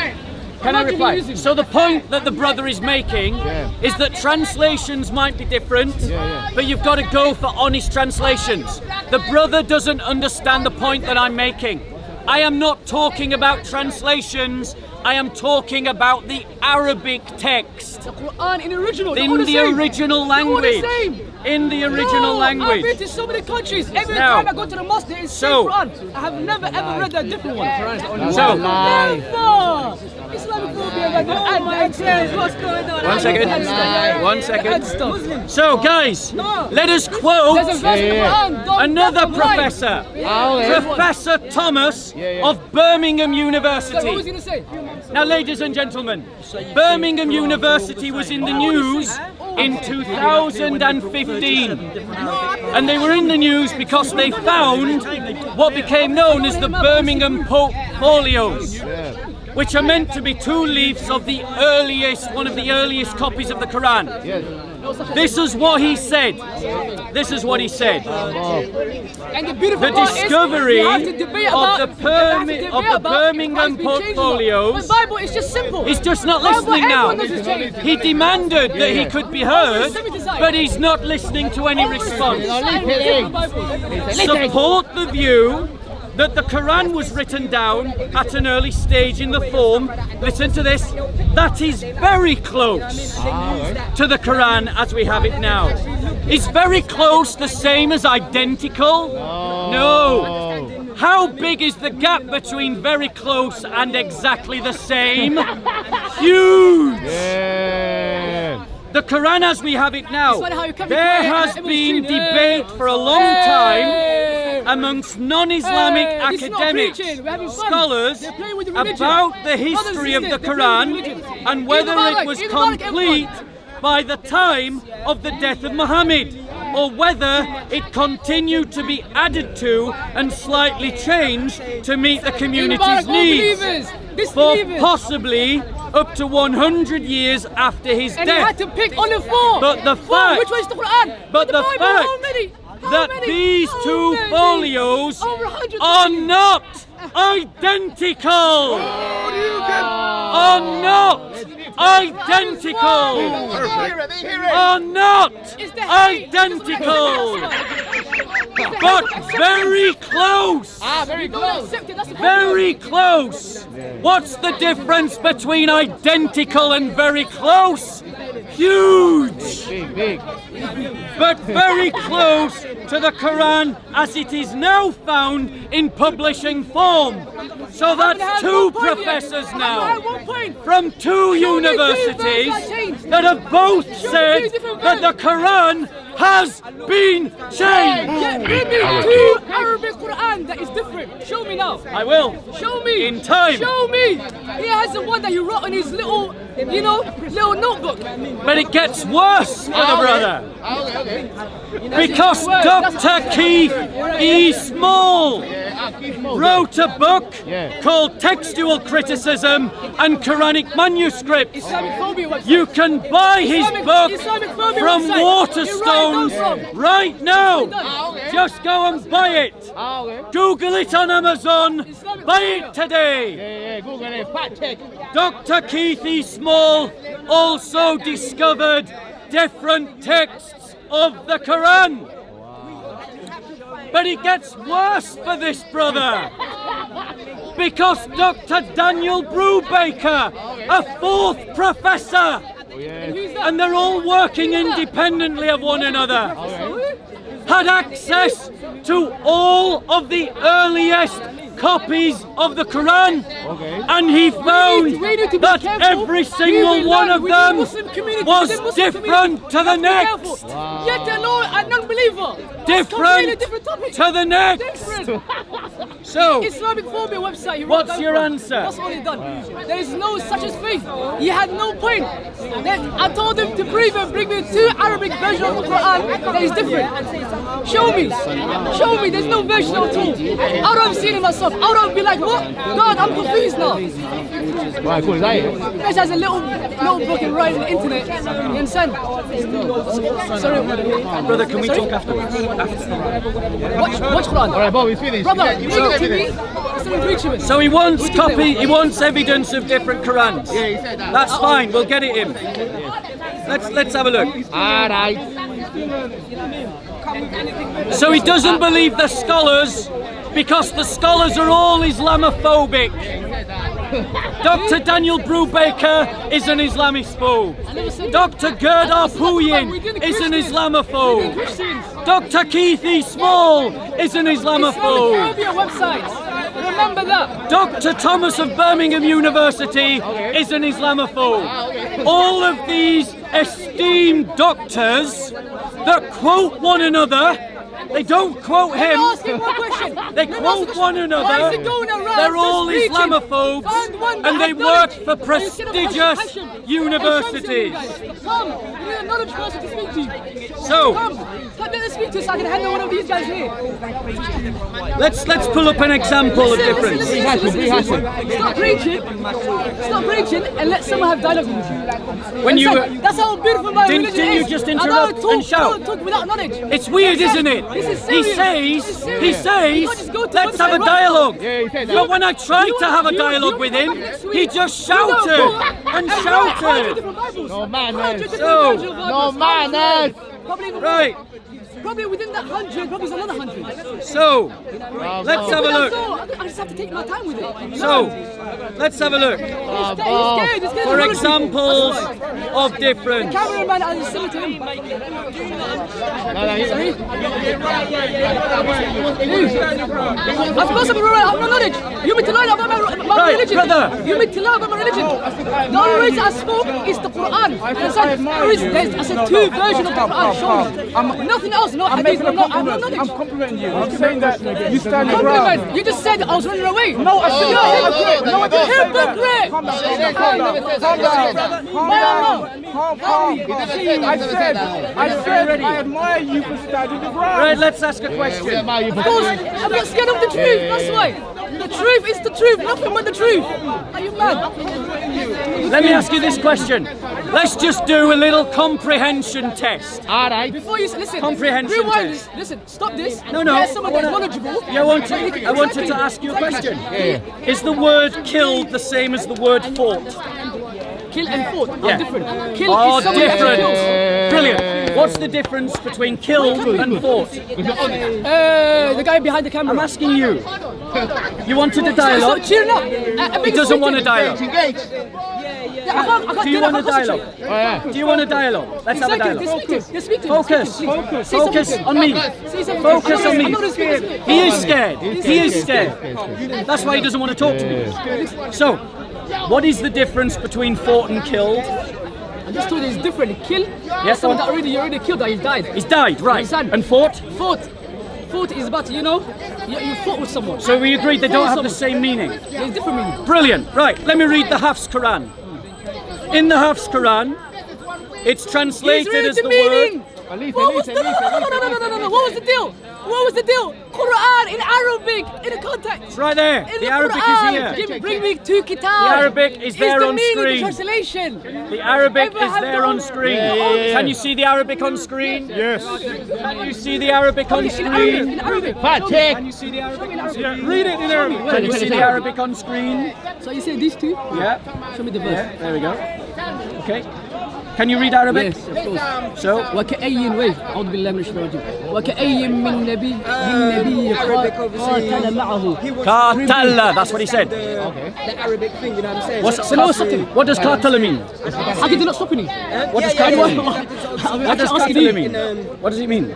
Can I Imagine reply? you using- So the point that the brother is making is that translations might be different, but you've got to go for honest translations. The brother doesn't understand the point that I'm making. I am not talking about translations. I am talking about the Arabic text The Quran in original. in the original They're all the language. same. in the original I've language. been to so many countries. Every Now, time I go to the mosque, there is so- same Quran. I have never ever read a different one. So- Never. Islamophobia, what's going on? One second. One second. So, guys, let us quote There's a verse in the Quran. Don't another never lie. professor, Okay. Professor Thomas of Birmingham So what was University. he gonna say? Now, ladies and gentlemen, Birmingham University was in the news in 2015. And they were in the news because they found what became known as the Birmingham portfolios, which are meant to be 2 leaves of the earliest, one of the earliest copies of the Quran. This is what he said. This is what he said. And the beautiful The part is, discovery we have to debate of about- the we have to debate about Birmingham if Christ been changed or not. portfolios. The Bible is just simple. He's just not Bible, listening now. everyone knows it's changed. He demanded that he could be heard, Semi-design. but he's not listening to any response. Different Bibles. Support the view that the Quran was written down at an early stage in the form, listen to this, that is very close to the Quran as we have it now. Is very close the same as identical? No. How big is the gap between very close and exactly the same? Huge. The Quran as we have it now, funny how you come there to it, has and been everyone's cheering. debate for a long time amongst non-Islamic Hey, this is not academics, preaching, we're having fun. scholars, They're playing with the religion. about the Brothers and history of the sisters, they're playing with Quran religion. and whether Even it was Malik, complete by the time of the death of Muhammad, or whether it continued to be added to and slightly changed to meet the community's needs for Disbelievers. possibly up to 100 years after his And he death. had to pick only 4. But the 4, fact- which one is the Quran? but the the Bible, fact how many? How that many? these How 2 many? folios Over 100 are pages. not identical. Are not identical. Are not It's the hate. identical. But very close. Very close. That's the Very close. What's the difference between identical and very close? Huge. Big. But very close to the Quran as it is now found in publishing form. So that's 2 professors now from 2 universities that have both said that the Quran has been changed. Yeah, give me 2 Arabic Quran that is different. Show me now. I will. Show me. In time. Show me. He has the one that he wrote in his little, little notebook. But it gets worse for the brother. Because Dr. Keith E. Small wrote a book called Textual Criticism and Quranic Manuscripts. Islamic phobia website. You can buy his book Islamic phobia from website. Waterstones You write those from. right now. Just go and buy it. Google it on Amazon. Buy it today. Google it, fact check. Dr. Keith E. Small also discovered different texts of the Quran. But it gets worse for this brother. Because Dr. Daniel Brubaker, a 4th professor, and they're all working independently of one another, had access to all of the earliest copies of the Quran, and he found we need to be that careful. every single We one learn of with the them Muslim community, was with the Muslim different community. to the We have to be next. careful. Yet they know a non-believer. That's Different completely different topic. to the next. Different. So, Islamic phobia website. He wrote What's that your from. answer? That's all he done. There is no such as faith. He had no point. Then I told him to bring me 2 Arabic versions of the Quran that is different. Show me. Show me. There's no version at all. I don't have seen it myself. I don't be like, what? God, I'm confused now. Right, cool. Is that it? This has a little book and write on the internet. You understand? Sorry. brother, can we talk afterwards? Watch Quran. All right, Bob, it's finished. Brother, You leave said it to me. everything. Instead of preaching it. So he wants evidence of different Qurans. Yeah, he said that. That's fine, we'll get it in. Let's have a look. All right. So he doesn't believe the scholars because the scholars are all Islamophobic. Dr. Daniel Brubaker is an Islamophobe. Dr. Gerdar Puyin is an Islamophobe. Dr. Keith E. Small is an Islamophobe. Islamophobia websites. Remember that. Dr. Thomas of Birmingham University is an Islamophobe. All of these esteemed doctors that quote one another, they don't quote him, Ask him one question. they quote one Why another, is he going around they're all just preaching? Islamophobes Find one that and they has work knowledge. for Instead of prestigious passion. universities. Come, we need a knowledge person to speak to you. So- come, let me speak to you so I can handle one of these guys here. Let's pull up an example of difference. Listen. Stop preaching, and let someone have dialogue with you. When you that's how beautiful my didn't religion you is. just I don't interrupt talk, and shout? I don't talk without knowledge. It's weird, isn't it? This is He serious. says, This is he serious. You can't says, just go to let's the have a website, dialogue. Yeah, he said that. But when I tried to have a dialogue with him, he just shouted and shouted. No manners. So, No manners. Right, Probably within that 100, probably another 100. so, let's have a look. I just have to take my time with it. So, let's have a look. He's scared. He's scared For of examples of difference. Cameraman, I just similar to him. Sorry? Of course, I'm not knowledge. You mean to lie about my Right, religion? brother. You mean to lie about my religion? The only reason I spoke is the Quran. I said two versions of the Quran. Show me. Nothing else. No hadith. I'm not knowledge. I'm complimenting you. I'm saying that you stand your ground. Compliment. You just said I was running away. No, I said You're hypocrite. No, I didn't say that. hypocrite. Calm down. Calm down. Calm down. I said I admire you for standing your ground. Right, let's ask a question. Of course, I'm not scared of the truth. That's why. The truth is the truth. Nothing but the truth. Are you mad? Let me ask you this question. Let's just do a little comprehension test. All right. Before you listen, Comprehension rewind test. this. Listen, stop this. No. There's someone that's knowledgeable. Yeah, I wanted to ask you a question. Is the word killed the same as the word fought? Kill and fought are Yeah. different. Kill Oh, is someone that different. kills. Brilliant. What's the difference between killed and fought? The guy behind the camera. I'm asking you. You wanted a So dialogue? cheer up. He doesn't want a dialogue. I can't Do you want a dialogue? dialogue? Do you want a dialogue? Let's have a dialogue. Focus. Focus on me. Focus on me. He is scared. He is scared. That's why he doesn't want to talk to me. So, what is the difference between fought and killed? I just told you it's different. Kill. Yes, someone go that on. you already killed that he's died. He's died, right? Understand? And fought? Fought is about, you fought with someone. So we agreed they don't have the same meaning. There's different meaning. Brilliant. Right, let me read the Hafs Quran. In the Hafs Quran, it's translated as the word. What was the no. What was the deal? What was the deal? Quran in Arabic, in a context. It's right there. In The Arabic is here. Bring me two kitab. The Arabic is there on the meaning, screen. the translation. The Arabic Ever is have there done- on screen. Yeah. Can you see the Arabic on screen? Yes. Can you see the Arabic on In screen? Arabic, in Arabic. Fat chick. Can you see the Arabic on Show me. screen? Read it in Arabic. Can you see the Arabic on screen? So you say these two? Yeah. Show me the verse. Yeah, there we go. Okay. Can you read Arabic? Yes, of course. So, وكأي wave أعوذ بالله من الشيطان الرجيم وكأي من نبي قاتل معه Qatala, that's what he said. The Arabic thing, you know what I'm saying? What's, So no something. what does Qatala mean? How did you not stop me? What does Qatala mean? What does Qatala mean? What does it mean?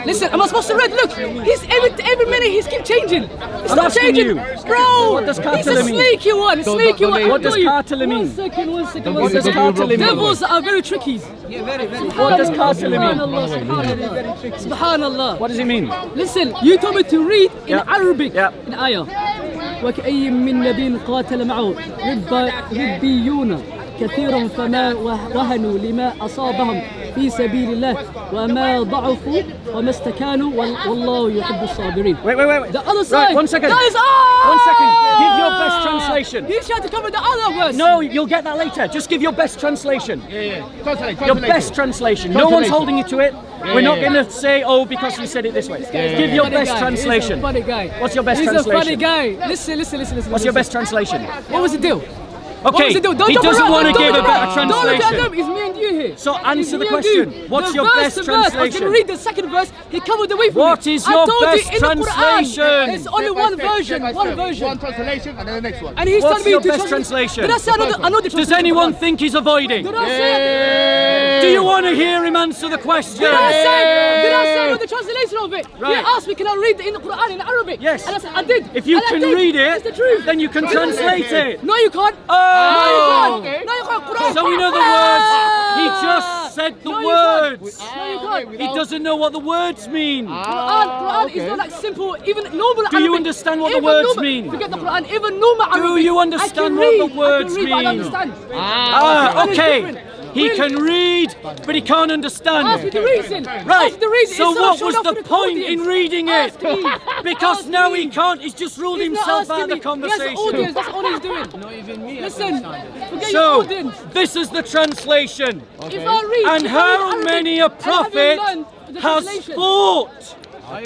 Listen, am I supposed to read? Look, he's every minute he's keep changing. He's I'm not asking changing, you. bro. What does He's Qatala a mean? sneaky one. Sneaky one. What does Qatala mean? One second. What does Qatala mean? Devils are very tricky. What does Qatala mean? Subhanallah. Subhanallah. What does it mean? Listen, you told me to read in Yeah. Arabic. Yeah. In ayah. وكأي من نبي قاتل معه ربيون كثير فما وهنوا لما أصابهم في سبيل الله وما ضعفوا وما استكانوا والله يحب الصابرين. Wait. The other side. Right, 1 second. Guys, 1 second. Give your best translation. He's trying to cover the other verse. No, you'll get that later. Just give your best translation. Translate. Your best translation. No one's holding you to it. We're not going to say, oh, because you said it this way. Give your Funny best guy. translation. He's a funny guy. What's your best He's translation? a funny guy. Listen. What's your best translation? What was the deal? What Okay, does it do? Don't he jump doesn't around. want to Don't give a look better at them. Don't look at them. translation. It's me and you here. So It's answer the me and question. you. What's The your verse best to verse. I was translation? going to read the second verse. He covered away from What me. is I your told best you in the Quran, translation? it's only one version. One version. One translation and then the next one. And he's What's telling me your to best translation? Did I say another translation? Does anyone think he's avoiding? Did I say? Do you want to hear him answer the question? Did I say another translation of it? Right. He asked me, can I read in the Quran in Arabic? Yes. And I said, I did. If you And I can did. read It's the it, truth. then you can translate it. No, you can't. Oh! No, you can't. No, you can't. Quran. So in other words, he just said the No, you can't. words. No, you can't. He doesn't know what the words mean. Quran is not like simple, even normal Do you Arabic. understand what the Even words normal- mean? Forget the Quran, even normal Arabic. you understand I can what read, the words I can read, but I mean? don't understand. Ah, Quran is okay. different. He Really? can read, but he can't understand. Ask me the reason. Right. Ask the reason. So It's what shown was off the to point in audience. reading it? Ask me. Because Ask now me. he can't. He's just ruled He's not himself out asking of the me. conversation. He has an audience, that's all he's doing. Not even me. Listen, forget your So audience. this is the translation. If I read, And if I read how Arabic, many a and I haven't prophet learned the has translation. fought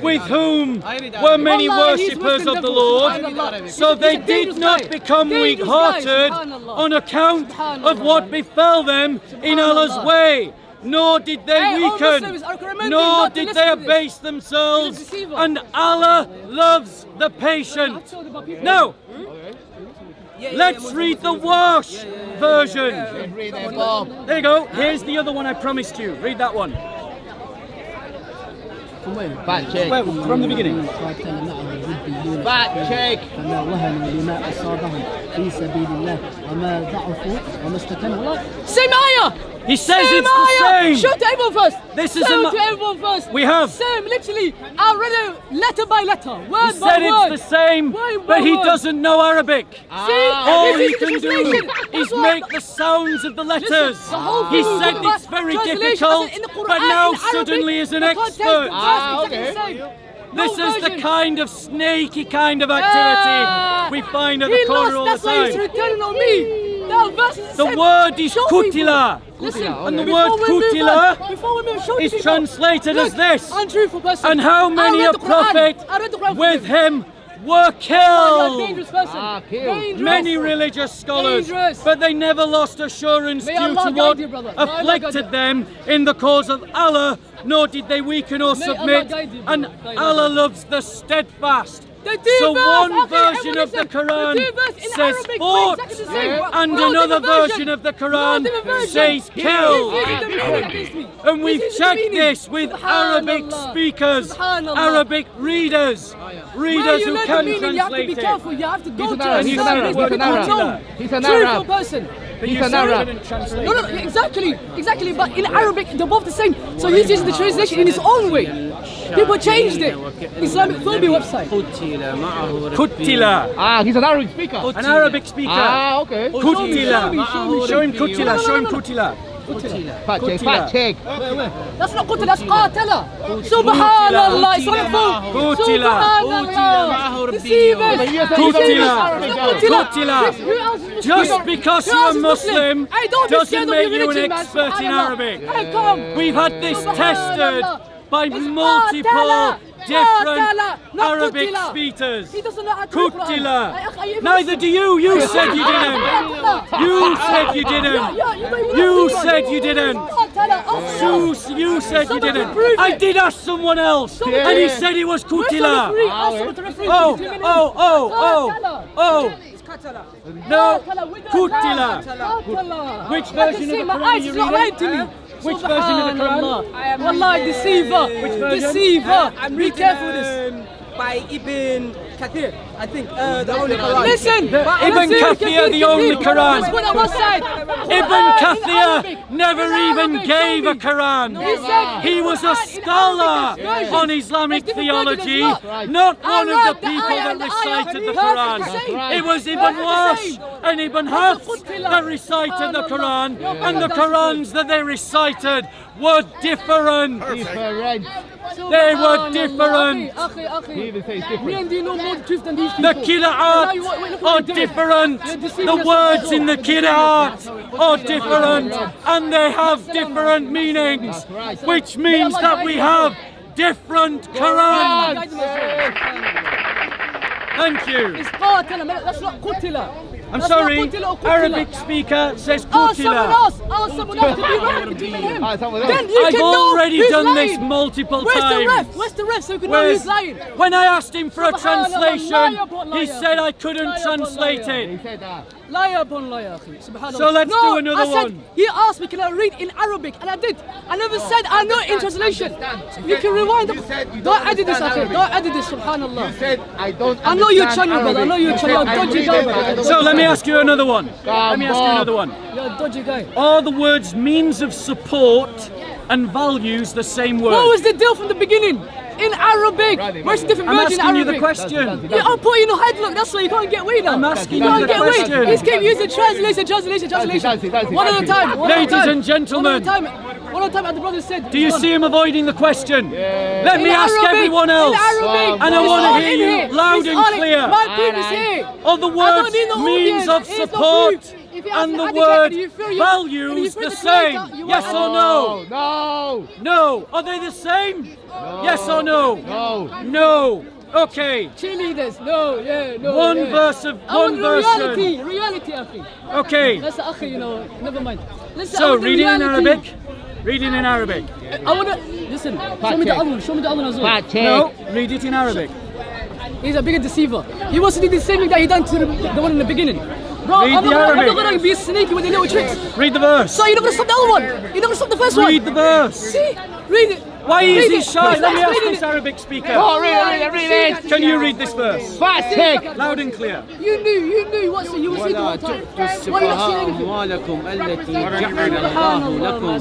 with whom were many Wallahi, he's worshippers Muslim of the devil, Lord, subhanallah. so He's a they did dangerous not guy. become Dangerous weak-hearted guy, subhanallah. on account of Subhanallah. what befell them in Allah's Subhanallah. way. Nor did they Hey, all weaken, Muslims are recommending nor not to did listen they to this. abase themselves, He's a deceiver. and Allah loves the patient. Now, let's read the Wash version. There you go. Here's the other one I promised you. Read that one. Fact check. Well, from the beginning. Fact check. فما وهنوا لما أصابهم في سبيل الله وما ضعفوا وما استكانوا. Same ayah. He says Same it's the ayah. same. Show to everyone first. This is Show a- to everyone first. We have. Same, literally. I read it letter by letter, word He by said word. it's the same, Word but by he word. doesn't know Arabic. See, All this he is the can do translation. is That's what- make the sounds of the letters. Listen, the whole He thing is said about it's very translation, difficult, as in the Quran, but now in Arabic, suddenly is an the context, expert. the verse, exactly the same. No This is the version. kind of snaky kind of activity we find at the He corner lost, all that's the why he's time. returning on me. That verse is The same. word is Show people. kutila. Listen, And the before word we move kutila on, before we move, show is people. translated Look, as this. Untruthful person. And how I many read a the Quran. prophet I read the Quran for with him. him were You're a killed. dangerous person. Dangerous. Many religious scholars, Dangerous. but they never lost assurance May due Allah to guide what you, brother. May Allah guide afflicted you. them in the cause of Allah, nor did they weaken or May submit. Allah guide you, And brother. Guide Allah you. loves the steadfast. The two So verse, one okay, version everyone of the listen. Quran The two verse in says Arabic, fought, exactly the same. and We're all another different version of the We're all Quran different versions. says killed. This is the meaning against me. And we've This is the checked meaning. this with Arabic Subhanallah. speakers, Subhanallah. Arabic readers, When readers you who learn the can meaning, you have to be translate careful. it. You have to go He's an to Arab, a he's an service Arab, where he's an people Arab. know. He's an Truthful Arab. person. But He's you an said you Arab. didn't translate No, it. exactly. But in Arabic, they're both the same. So he's using the translation in his own way. People changed it. Islamic phobia website. Kutila. Ah, he's an Arabic speaker. An Arabic speaker. Ah, okay. Kutila. Show him Kutila. No, Show him no, no. Kutila. Fact check. Fact check. That's not qutla, that's qatala. Subhanallah, Islamic phobia. Kutila. Subhanallah. Deceivers. Kutila. Kutila. Kutila. Who else is Muslim? Just because Who you're else is Muslim Hey, don't be doesn't scared of make your you an religion, man. expert in Subhanallah. Arabic. Hey, come. We've had this Subhanallah. tested by It's multiple qatala. different Qatala, not Arabic kutila. speakers. He doesn't know how to read Quran. Kutila. Neither do you. You said you didn't. You said you didn't. You said you didn't. You said you didn't. I did ask someone else, and he said it was Kutila. Oh. No, Kutila. Which version of the Quran are you reading? Which version of the Quran? Wallahi, deceiver. Which version? Deceiver. I'm Be reading, careful this. by Ibn Kathir, I think, the only Quran. Listen, Ibn Kathir, the only Quran. Let's go on one side. Ibn Kathir never even gave a Quran. He was a scholar on Islamic theology, not one of the people that recited the Quran. It was Ibn Wash and Ibn Hafs that recited the Quran, and the Qurans that they recited were different. They were different. He even says Me different. and you know more truth than these The people. Qira'at are different. The words in the Qira'at are different, and they have different meanings, which means that we have different Qurans. Thank you. It's qatala, that's not qutila. I'm That's not sorry. qutila or qutila. Arabic speaker says Ask someone qutila. else. Ask someone else to be referring between him. someone else. Then you I've can know already who's done lying. this multiple Where's times. the ref? Where's the ref so you can know Where's- who's lying? When I asked him for a Subhanallah, translation, liar upon he liar. said I couldn't Liar upon translate liar. it. He said that. Liar upon liar, akhi. Subhanallah. So let's no, do another I said, one. He asked me, can I read in Arabic? And I did. I never said I know in translation. You can rewind. You said you Don't don't edit this, understand akhi. Arabic. Don't edit this, subhanallah. You said I don't I know you're understand Chinese, brother. I know Arabic. you're You Chinese. said, You're I dodgy read guy, it, brother. I don't So let me ask you another one. Come Let me ask you on. another one. You're a dodgy guy. Are the words means of support and values the same word? What was the deal from the beginning? In Arabic. Where's the different I'm words in asking you Arabic? the question. Yeah, I'll put you in a headlock. That's why you can't get away now. I'm asking you you can't the get away. question. He's kept using translation. One at a time. One at a Ladies time. and gentlemen. One at a time. One at a time. And the brother said. Do you see him avoiding the question? Let me In ask Arabic, everyone else. In Arabic, And I it's want all to hear in you here. loud It's and all in- clear. My proof is here. Are the I words don't need the means audience. of It's the support proof. If you and ask the me word handicap, you feel you- values and you feel the the same? creator, you Yes want- or no? No. No. Are they the same? Yes or no? No. No. Okay. Cheerleaders. No, yeah, no. One yeah. verse of I want one the version. reality, akhi. Okay. That's the akhi, you know. Never mind. Listen, I So want the reading in reality. Arabic. Reading in Arabic. I want to listen. Show me the check. other one. Show me the other one as well. Fact check. No. Read it in Arabic. He's a bigger deceiver. He wants to do the same thing that he done to the one in the beginning. Bro, Read I'm the not Arabic. gonna be sneaky with the little tricks. Read the verse. So you're not gonna stop the other one. You're not gonna stop the first one. Read the verse. See? Read it. Why is Read he it. shy? He's Let me not ask reading this it. Arabic speaker. Oh, read it. Can you read this verse? Fact check. Loud and clear. You knew what you were saying the whole time. Why you not saying anything? أموالكم التي جعل الله لكم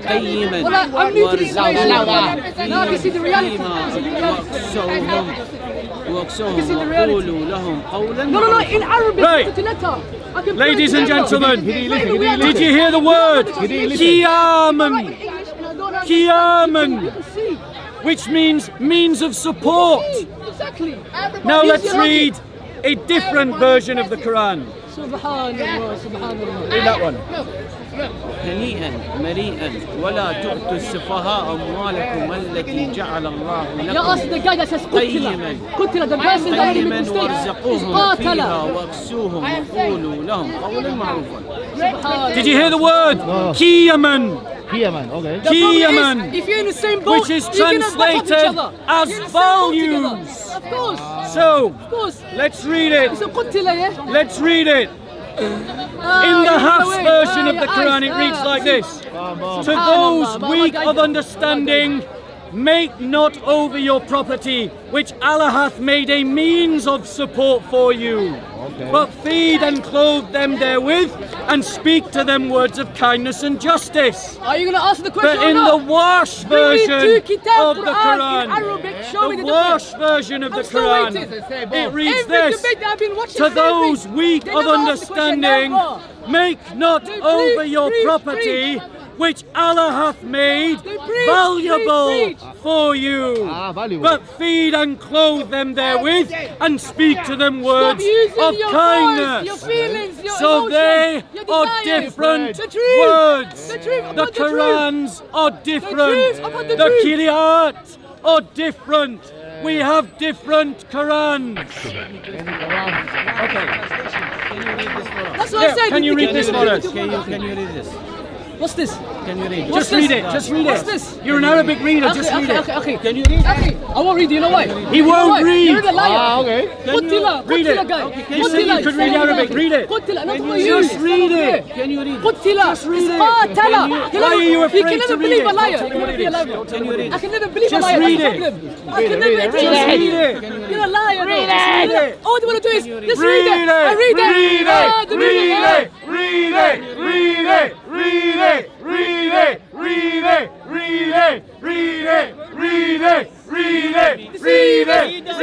قيما Well, I'm new to the situation. وارزقوهم Now I can see the reality. فيما I can see the reality. واكسوهم can see the reality. وقولوا لهم قولا No, in Arabic. Right. Put the letter. I can Ladies and gentlemen, did you hear the word Qiyaman? Qiyaman, which means means of support. Exactly. Now let's read a different version of the Quran. Subhanallah, subhanallah. Read that one. هنيئا مريئا ولا تؤتوا السفهاء أموالكم التي جعل الله You لكم ask the guy that says قيما Qutila, the person that made قيما mistake. وارزقوهم فيها قاتل. واكسوهم وقولوا لهم قولا معروفا. Did you hear the word Qiyaman? Here, man. Okay. The problem is, Qiyaman, if you're in the same boat, which is you cannot back up each translated other. as You're in the same boat together. values. Of course, So of course. let's read it. So Qutila, yeah? Let's read it. In the Hafs version of the Quran, it reads like this. To those weak of understanding, make not over your property, which Allah hath made a means of support for you. But feed and clothe them therewith, and speak to them words of kindness and justice. Are you going to answer the question But or in not? the Wash Bring me version two kitab of the Quran, in Arabic. Show me the the Wash difference. version of I'm the still Quran, waiting. it reads Every this. debate that I've been watching, To every- those weak they of never ask the question, understanding, never. make not They over preach, your preach, property, which Allah hath made They preach, valuable preach. for you. Valuable. But feed and clothe them therewith, and speak to them Stop words using of your kindness. voice, your feelings, your So emotions, they your are desires. different The truth. words. The truth The about the truth. Qurans are different. truth about the The truth. Qira'at are different. We have different Qurans. Okay. That's what I Yeah, said. can you read this for us? Can you read this? What's this? Can you read What's Just read this? it. Just read What's it. this? You're an Arabic reader. Just read it. Okay. Can you read? I won't read. You know why? He won't read. You're the liar. Ah, okay. Qutila, read Qutila it? guy. Okay, you said you could read Arabic. Read it. Qutila, not for you you. just read it? Can you read? Qutila. Just read it. Qatala. Why are you afraid You can to never read believe it? a liar. Don't tell me You what can it never is. be a liar. Can you read? I can never believe a Just liar. read That's it. the problem. I can never Read it. believe Just a read liar. it. You're a liar. Read Just read it. it. All you want to do is just Read read it. it. I read it. Read Ah, the reading, it. ah. Read it. Read it. Read it. Read it. Read it. Read it. Read it. Read it. Read it. Read it. Read it.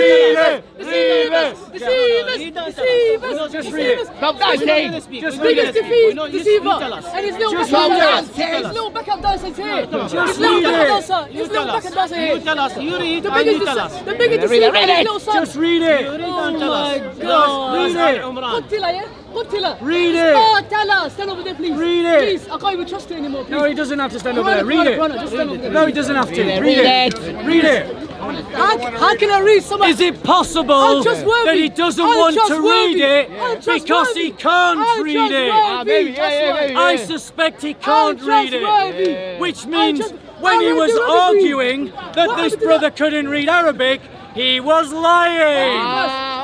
Deceivers. Just read it. Stop dancing. Just read Biggest it. deceiver. And his little Just backup read it. dancer. His little backup dancer's here. His read little backup it. dancer. His little backup dancer here. You tell us. You read The and you biggest tell us. deceiver and his little son. Just read it. Oh my God. Qutila, yeah? Qutila. Read it. Qatala. Stand over there, please. Read it. Please, I can't even trust you anymore, please. No, he doesn't have to stand over there. Read it. Just stand over there. No, he doesn't have to. Read it. Read it. How can I read someone? Is it possible that he doesn't want to read it because he can't read it? I suspect he can't read it. Which means when he was arguing that this brother couldn't read Arabic, he was lying.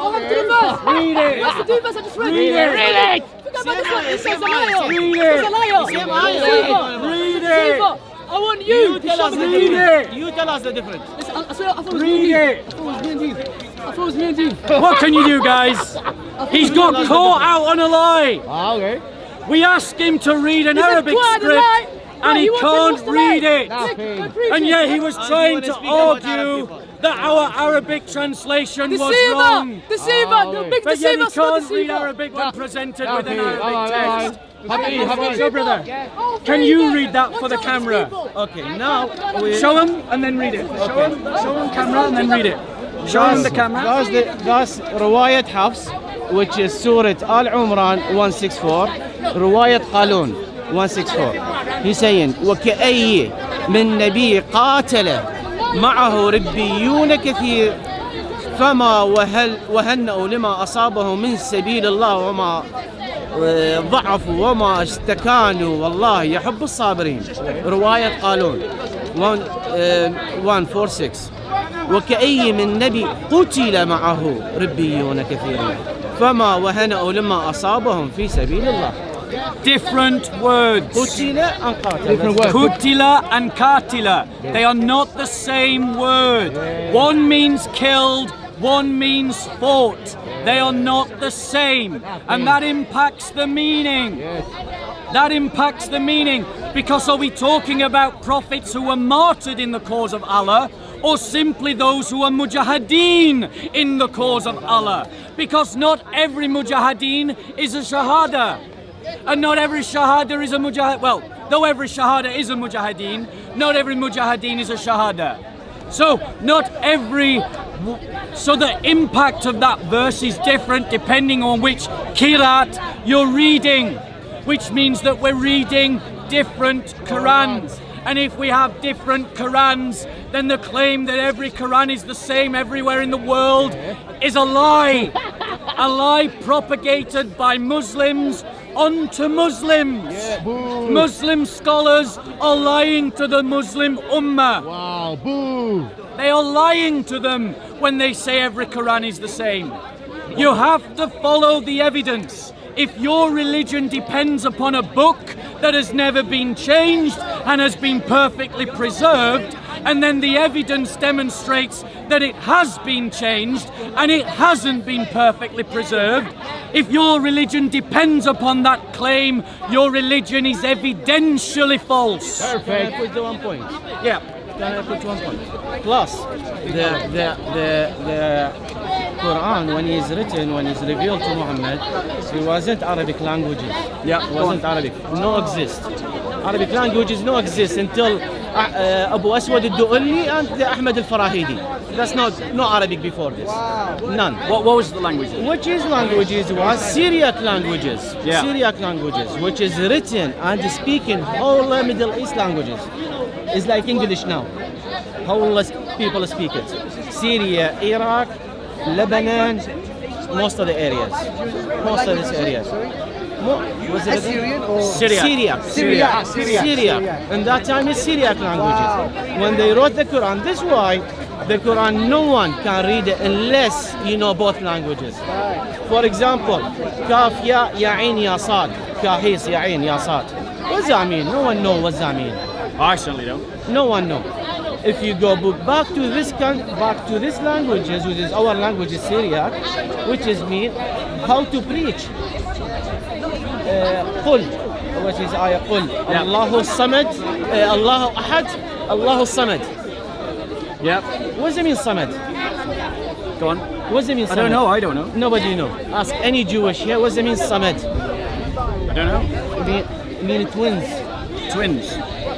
What happened to the verse? Read it. What's the two verse I just read? Read it. Read it. Forget about this one. This guy's a liar. Read He's it. a liar. Read it. Siva, I want you to show me the Read difference. it. You tell us the difference. I swear, I thought it was Read me it. and Dean. I thought it was me and Dean. What can you do, guys? He's got caught out on a lie. Okay. We asked him to read an He said, Arabic "Quiet, script lie." and he wants to can't watch the read light. it. Look, And yet he was trying to speak about argue Arab people. that our Arabic translation was Deceiver! wrong. Deceiver! The big But yet he deceiver, small can't read deceiver. Arabic when presented with an Okay, Arabic text. Happy. So brother, can you read that for the camera? Okay, now we Show him and then read it. Show him camera and then read it. Show him the camera. That's رواية حفص, which is Surah Al Imran 164, رواية قالون 164. He's saying وكأي من نبي قاتل معه ربيون كثير فما وهنأوا لما أصابه من سبيل الله وما ضعفوا وما استكانوا والله يحب الصابرين. رواية قالون 146. وكأي من نبي قتل معه ربيون كثيرون فما وهنأوا لما أصابهم في سبيل الله. Different words. قتل and قاتل. Different words. Kutila and katila. They are not the same word. One means killed, one means fought. They are not the same. And that impacts the meaning. That impacts the meaning. Because are we talking about prophets who were martyred in the cause of Allah, or simply those who are mujahideen in the cause of Allah? Because not every mujahideen is a shahada. And not every shahada is a mujahid. Well, though every shahada is a mujahideen, not every mujahideen is a shahada. So the impact of that verse is different depending on which kirat you're reading, which means that we're reading different Qurans. And if we have different Qurans, then the claim that every Quran is the same everywhere in the world is a lie. A lie propagated by Muslims onto Muslims. Muslim scholars are lying to the Muslim Ummah. Wow, boo! They are lying to them when they say every Quran is the same. You have to follow the evidence. If your religion depends upon a book that has never been changed and has been perfectly preserved, and then the evidence demonstrates that it has been changed and it hasn't been perfectly preserved, if your religion depends upon that claim, your religion is evidentially false. Perfect. Can I put the 1 point? Yeah. Can I put 1 point? Plus, the Quran, when it's written, when it's revealed to Muhammad, it wasn't Arabic languages. Yeah. It wasn't Arabic. No exist. Arabic languages no exist until Abu Aswad al-Du'ulli and Ahmed al-Farahidi. That's no Arabic before this. None. What was the language? Which is languages was Syriac languages. Yeah. Syriac languages, which is written and speaking whole Middle East languages. It's like English now. Whole people speak it. Syria, Iraq, Lebanon, most of the areas. Most of these areas. Was it Assyrian or Syria. Syria. And that time is Syriac languages. When they wrote the Quran, this is why the Quran no one can read it unless you know both languages. For example, Kaf ya Ain ya Sad, Kahis ya Ain ya Sad. What's that mean? No one knows what's that mean. I certainly don't. No one knows. If you go back to this languages, which is our language is Syriac, which is mean how to preach. قل which is ayah قل الله الصمد الله أحد الله الصمد. Yeah. What does it mean Samad? Go on. What does it mean Samad? I don't know. Nobody know. Ask any Jewish here, what does it mean Samad? I don't know. It mean twins. Twins.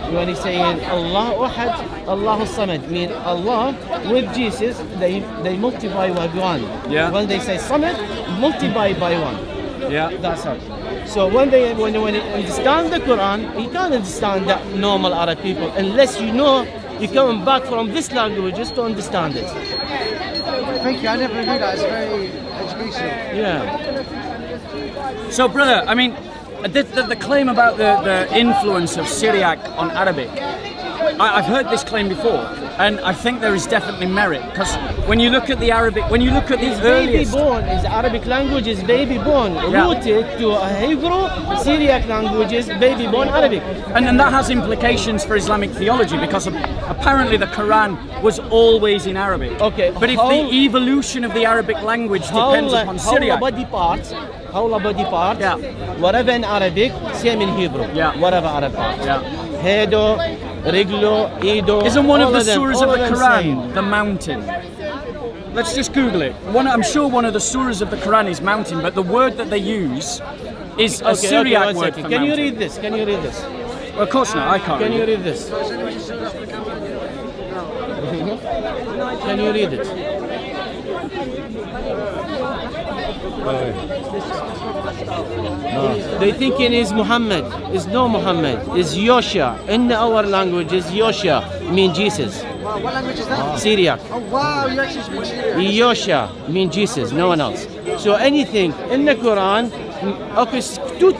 When he's saying Allah Ahad, Allah Samad, mean Allah with Jesus, they multiply with one. Yeah. When they say Samad, multiply by 1. Yeah. That's all. So when they understand the Quran, you can't understand that normal Arab people unless you know you're coming back from this language just to understand it. Thank you. I never knew that. It's very educational. Yeah. So, brother, I mean, the claim about the influence of Syriac on Arabic, I've heard this claim before, and I think there is definitely merit, because when you look at the Arabic, when you look at the earliest... Baby born is Arabic language is baby born, rooted to a Hebrew, Syriac language is baby born Arabic. And then that has implications for Islamic theology, because apparently the Quran was always in Arabic. Okay. But if the evolution of the Arabic language depends upon Syriac... body parts, whatever in Arabic, same in Hebrew. Yeah. Whatever Arab parts. Yeah. Hedo, Riglo, Ido. Isn't one of the them, surahs of the them Quran same. the mountain? Let's just Google it. I'm sure one of the surahs of the Quran is mountain, but the word that they use is a Syriac word for Can mountain. you read this? Can you read this? Well, of course not, I can't Can read you it. read this? Can you read it? They thinking is Muhammad. Is no Muhammad. Is Yosha. In our language is Yosha, mean Jesus. Wow, what language is that? Syriac. Oh wow, you actually speak Syriac. Yosha mean Jesus, no one else. So anything in the Quran, okay, two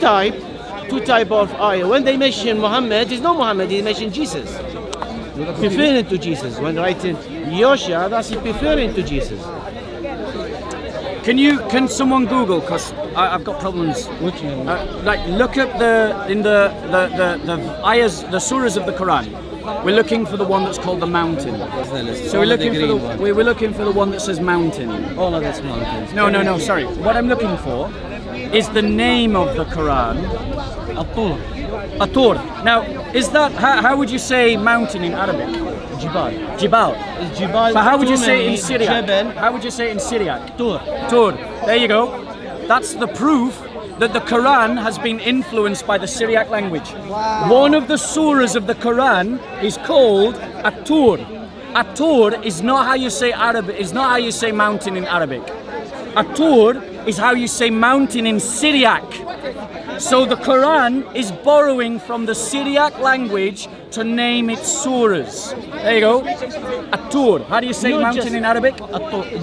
type of ayah. When they mention Muhammad, it's no Muhammad, they mention Jesus. Referring to Jesus. When writing Yosha, that's referring to Jesus. Can someone Google? Because I've got problems. Which one? Like look at the ayahs, the surahs of the Quran. We're looking for the one that's called the mountain. So we're looking for the one that says mountain. All of this mountains. No. Sorry. What I'm looking for is the name of the Quran. Atur. Atur. Now, is that how would you say mountain in Arabic? Jibal. Jibal. It's Jibal. But how would you say it in Syriac? Jebel. How would you say it in Syriac? Tur. Tur. There you go. That's the proof that the Quran has been influenced by the Syriac language. Wow. One of the surahs of the Quran is called At-Tur. At-Tur is not how you say Arabic. Is not how you say mountain in Arabic. At-Tur is how you say mountain in Syriac. So the Quran is borrowing from the Syriac language to name its surahs. There you go. At-Tur. How do you say mountain in Arabic?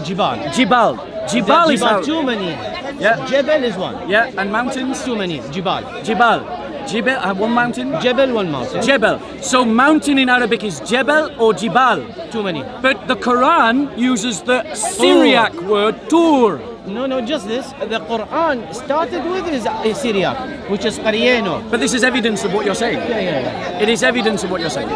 Jibal. Jibal. Jibal is how... Too many. Yeah. Jebel is one. Yeah, and mountains? Too many. Jibal. Jibal. Jibal, one mountain? Jebel, one mountain. Jebel. So mountain in Arabic is Jebel or Jibal. Too many. But the Quran uses the Syriac word Tur. No, just this. The Quran started with is Syriac, which is Qaryeno. But this is evidence of what you're saying. Yeah. It is evidence of what you're saying.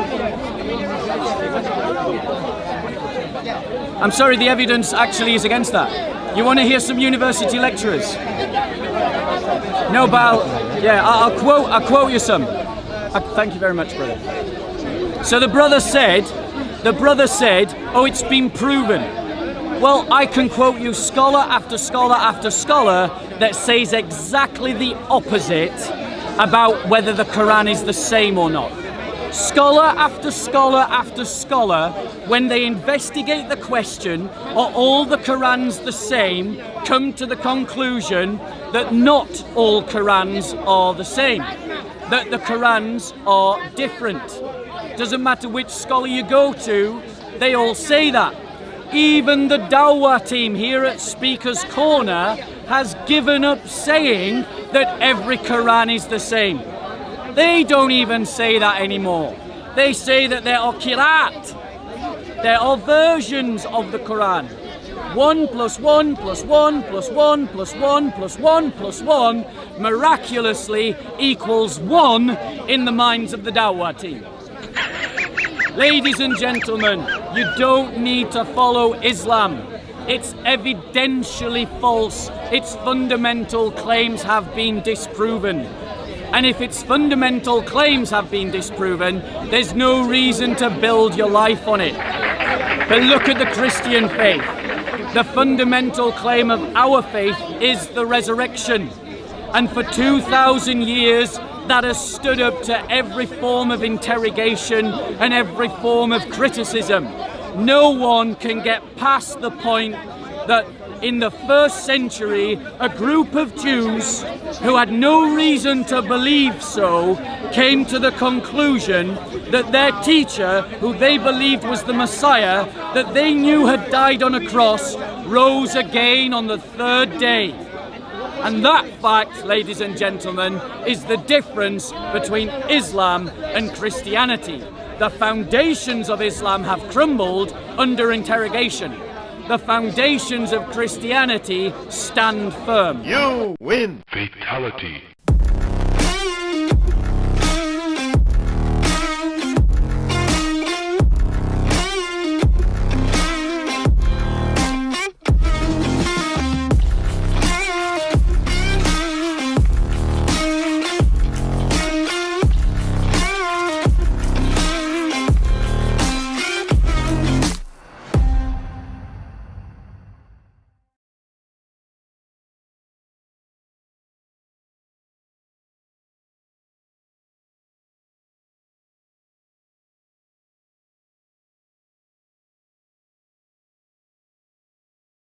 I'm sorry, the evidence actually is against that. You want to hear some university lecturers? No, but I'll quote you some. Thank you very much, brother. So the brother said, oh, it's been proven. Well, I can quote you scholar after scholar after scholar that says exactly the opposite about whether the Quran is the same or not. Scholar after scholar after scholar, when they investigate the question, are all the Qurans the same, come to the conclusion that not all Qurans are the same, that the Qurans are different. Doesn't matter which scholar you go to, they all say that. Even the Dawah team here at Speaker's Corner has given up saying that every Quran is the same. They don't even say that anymore. They say that there are qiraat. There are versions of the Quran. 1 + 1 + 1 + 1 + 1 + 1 + 1 miraculously equals 1 in the minds of the Dawah team. Ladies and gentlemen, you don't need to follow Islam. It's evidentially false. Its fundamental claims have been disproven. And if its fundamental claims have been disproven, there's no reason to build your life on it. But look at the Christian faith. The fundamental claim of our faith is the resurrection. And for 2,000 years, that has stood up to every form of interrogation and every form of criticism. No one can get past the point that in the 1st century, a group of Jews who had no reason to believe so came to the conclusion that their teacher, who they believed was the Messiah, that they knew had died on a cross, rose again on the 3rd day. And that fact, ladies and gentlemen, is the difference between Islam and Christianity. The foundations of Islam have crumbled under interrogation. The foundations of Christianity stand firm. You win. Fatality.